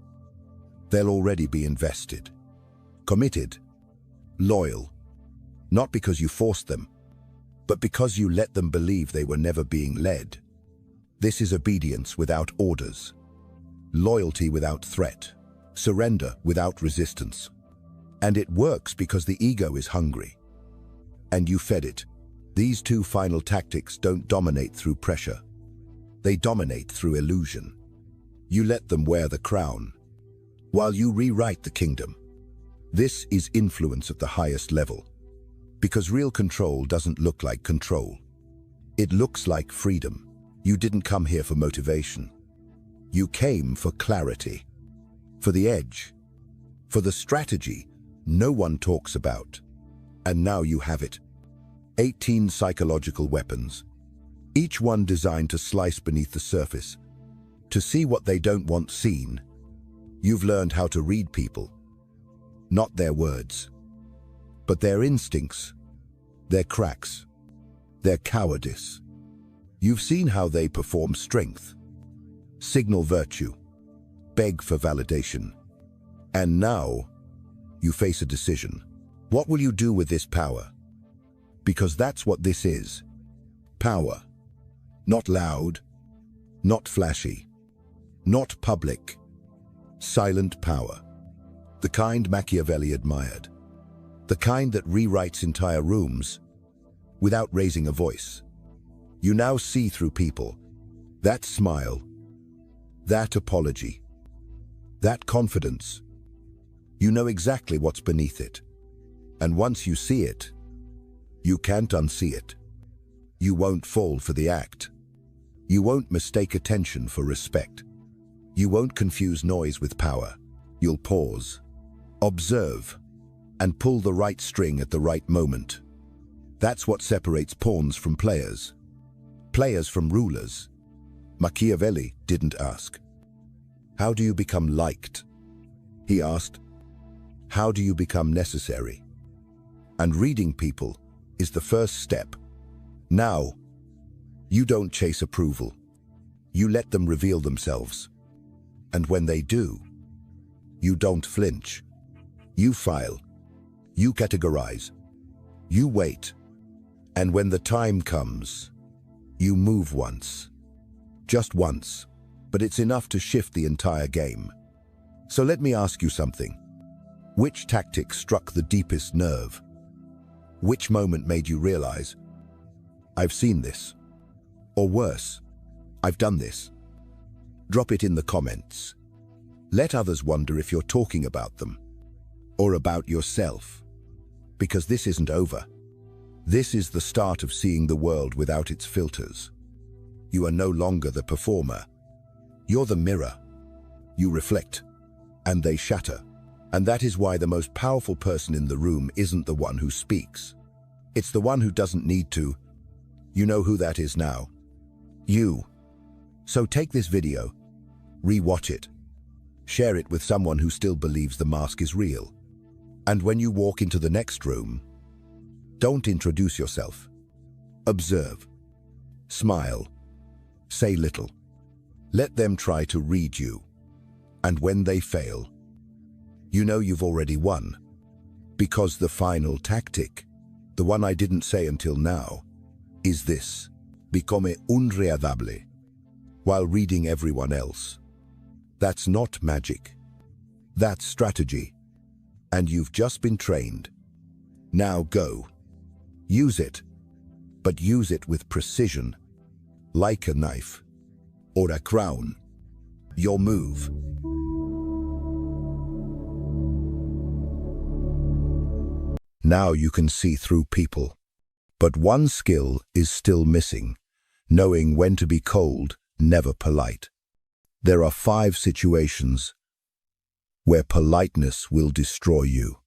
they'll already be invested, committed, loyal, not because you forced them, but because you let them believe they were never being led. This is obedience without orders, loyalty without threat, surrender without resistance. And it works because the ego is hungry. And you fed it. These two final tactics don't dominate through pressure. They dominate through illusion. You let them wear the crown, while you rewrite the kingdom. This is influence at the highest level. Because real control doesn't look like control. It looks like freedom. You didn't come here for motivation. You came for clarity, for the edge, for the strategy no one talks about. And now you have it. 18 psychological weapons, each one designed to slice beneath the surface, to see what they don't want seen. You've learned how to read people, not their words, but their instincts, their cracks, their cowardice. You've seen how they perform strength, signal virtue, beg for validation. And now, you face a decision. What will you do with this power? Because that's what this is. Power. Not loud, not flashy, not public. Silent power. The kind Machiavelli admired. The kind that rewrites entire rooms without raising a voice. You now see through people. That smile, that apology, that confidence. You know exactly what's beneath it. And once you see it, you can't unsee it. You won't fall for the act. You won't mistake attention for respect. You won't confuse noise with power. You'll pause, observe, and pull the right string at the right moment. That's what separates pawns from players. Players from rulers. Machiavelli didn't ask, "How do you become liked?" He asked, "How do you become necessary?" And reading people is the first step. Now, you don't chase approval. You let them reveal themselves. And when they do, you don't flinch. You file. You categorize. You wait. And when the time comes, you move once. Just once. But it's enough to shift the entire game. So let me ask you something. Which tactic struck the deepest nerve? Which moment made you realize, I've seen this? Or worse, I've done this? Drop it in the comments. Let others wonder if you're talking about them, or about yourself. Because this isn't over. This is the start of seeing the world without its filters. You are no longer the performer. You're the mirror. You reflect, and they shatter. And that is why the most powerful person in the room isn't the one who speaks. It's the one who doesn't need to. You know who that is now. You. So take this video, re-watch it, share it with someone who still believes the mask is real. And when you walk into the next room, don't introduce yourself. Observe. Smile. Say little. Let them try to read you. And when they fail, you know you've already won. Because the final tactic, the one I didn't say until now, is this. Become unreactionary while reading everyone else. That's not magic. That's strategy. And you've just been trained. Now go. Use it. But use it with precision. Like a knife. Or a crown. Your move. Now you can see through people. But one skill is still missing. Knowing when to be cold, never polite. There are 5 situations where politeness will destroy you.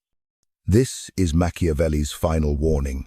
This is Machiavelli's final warning.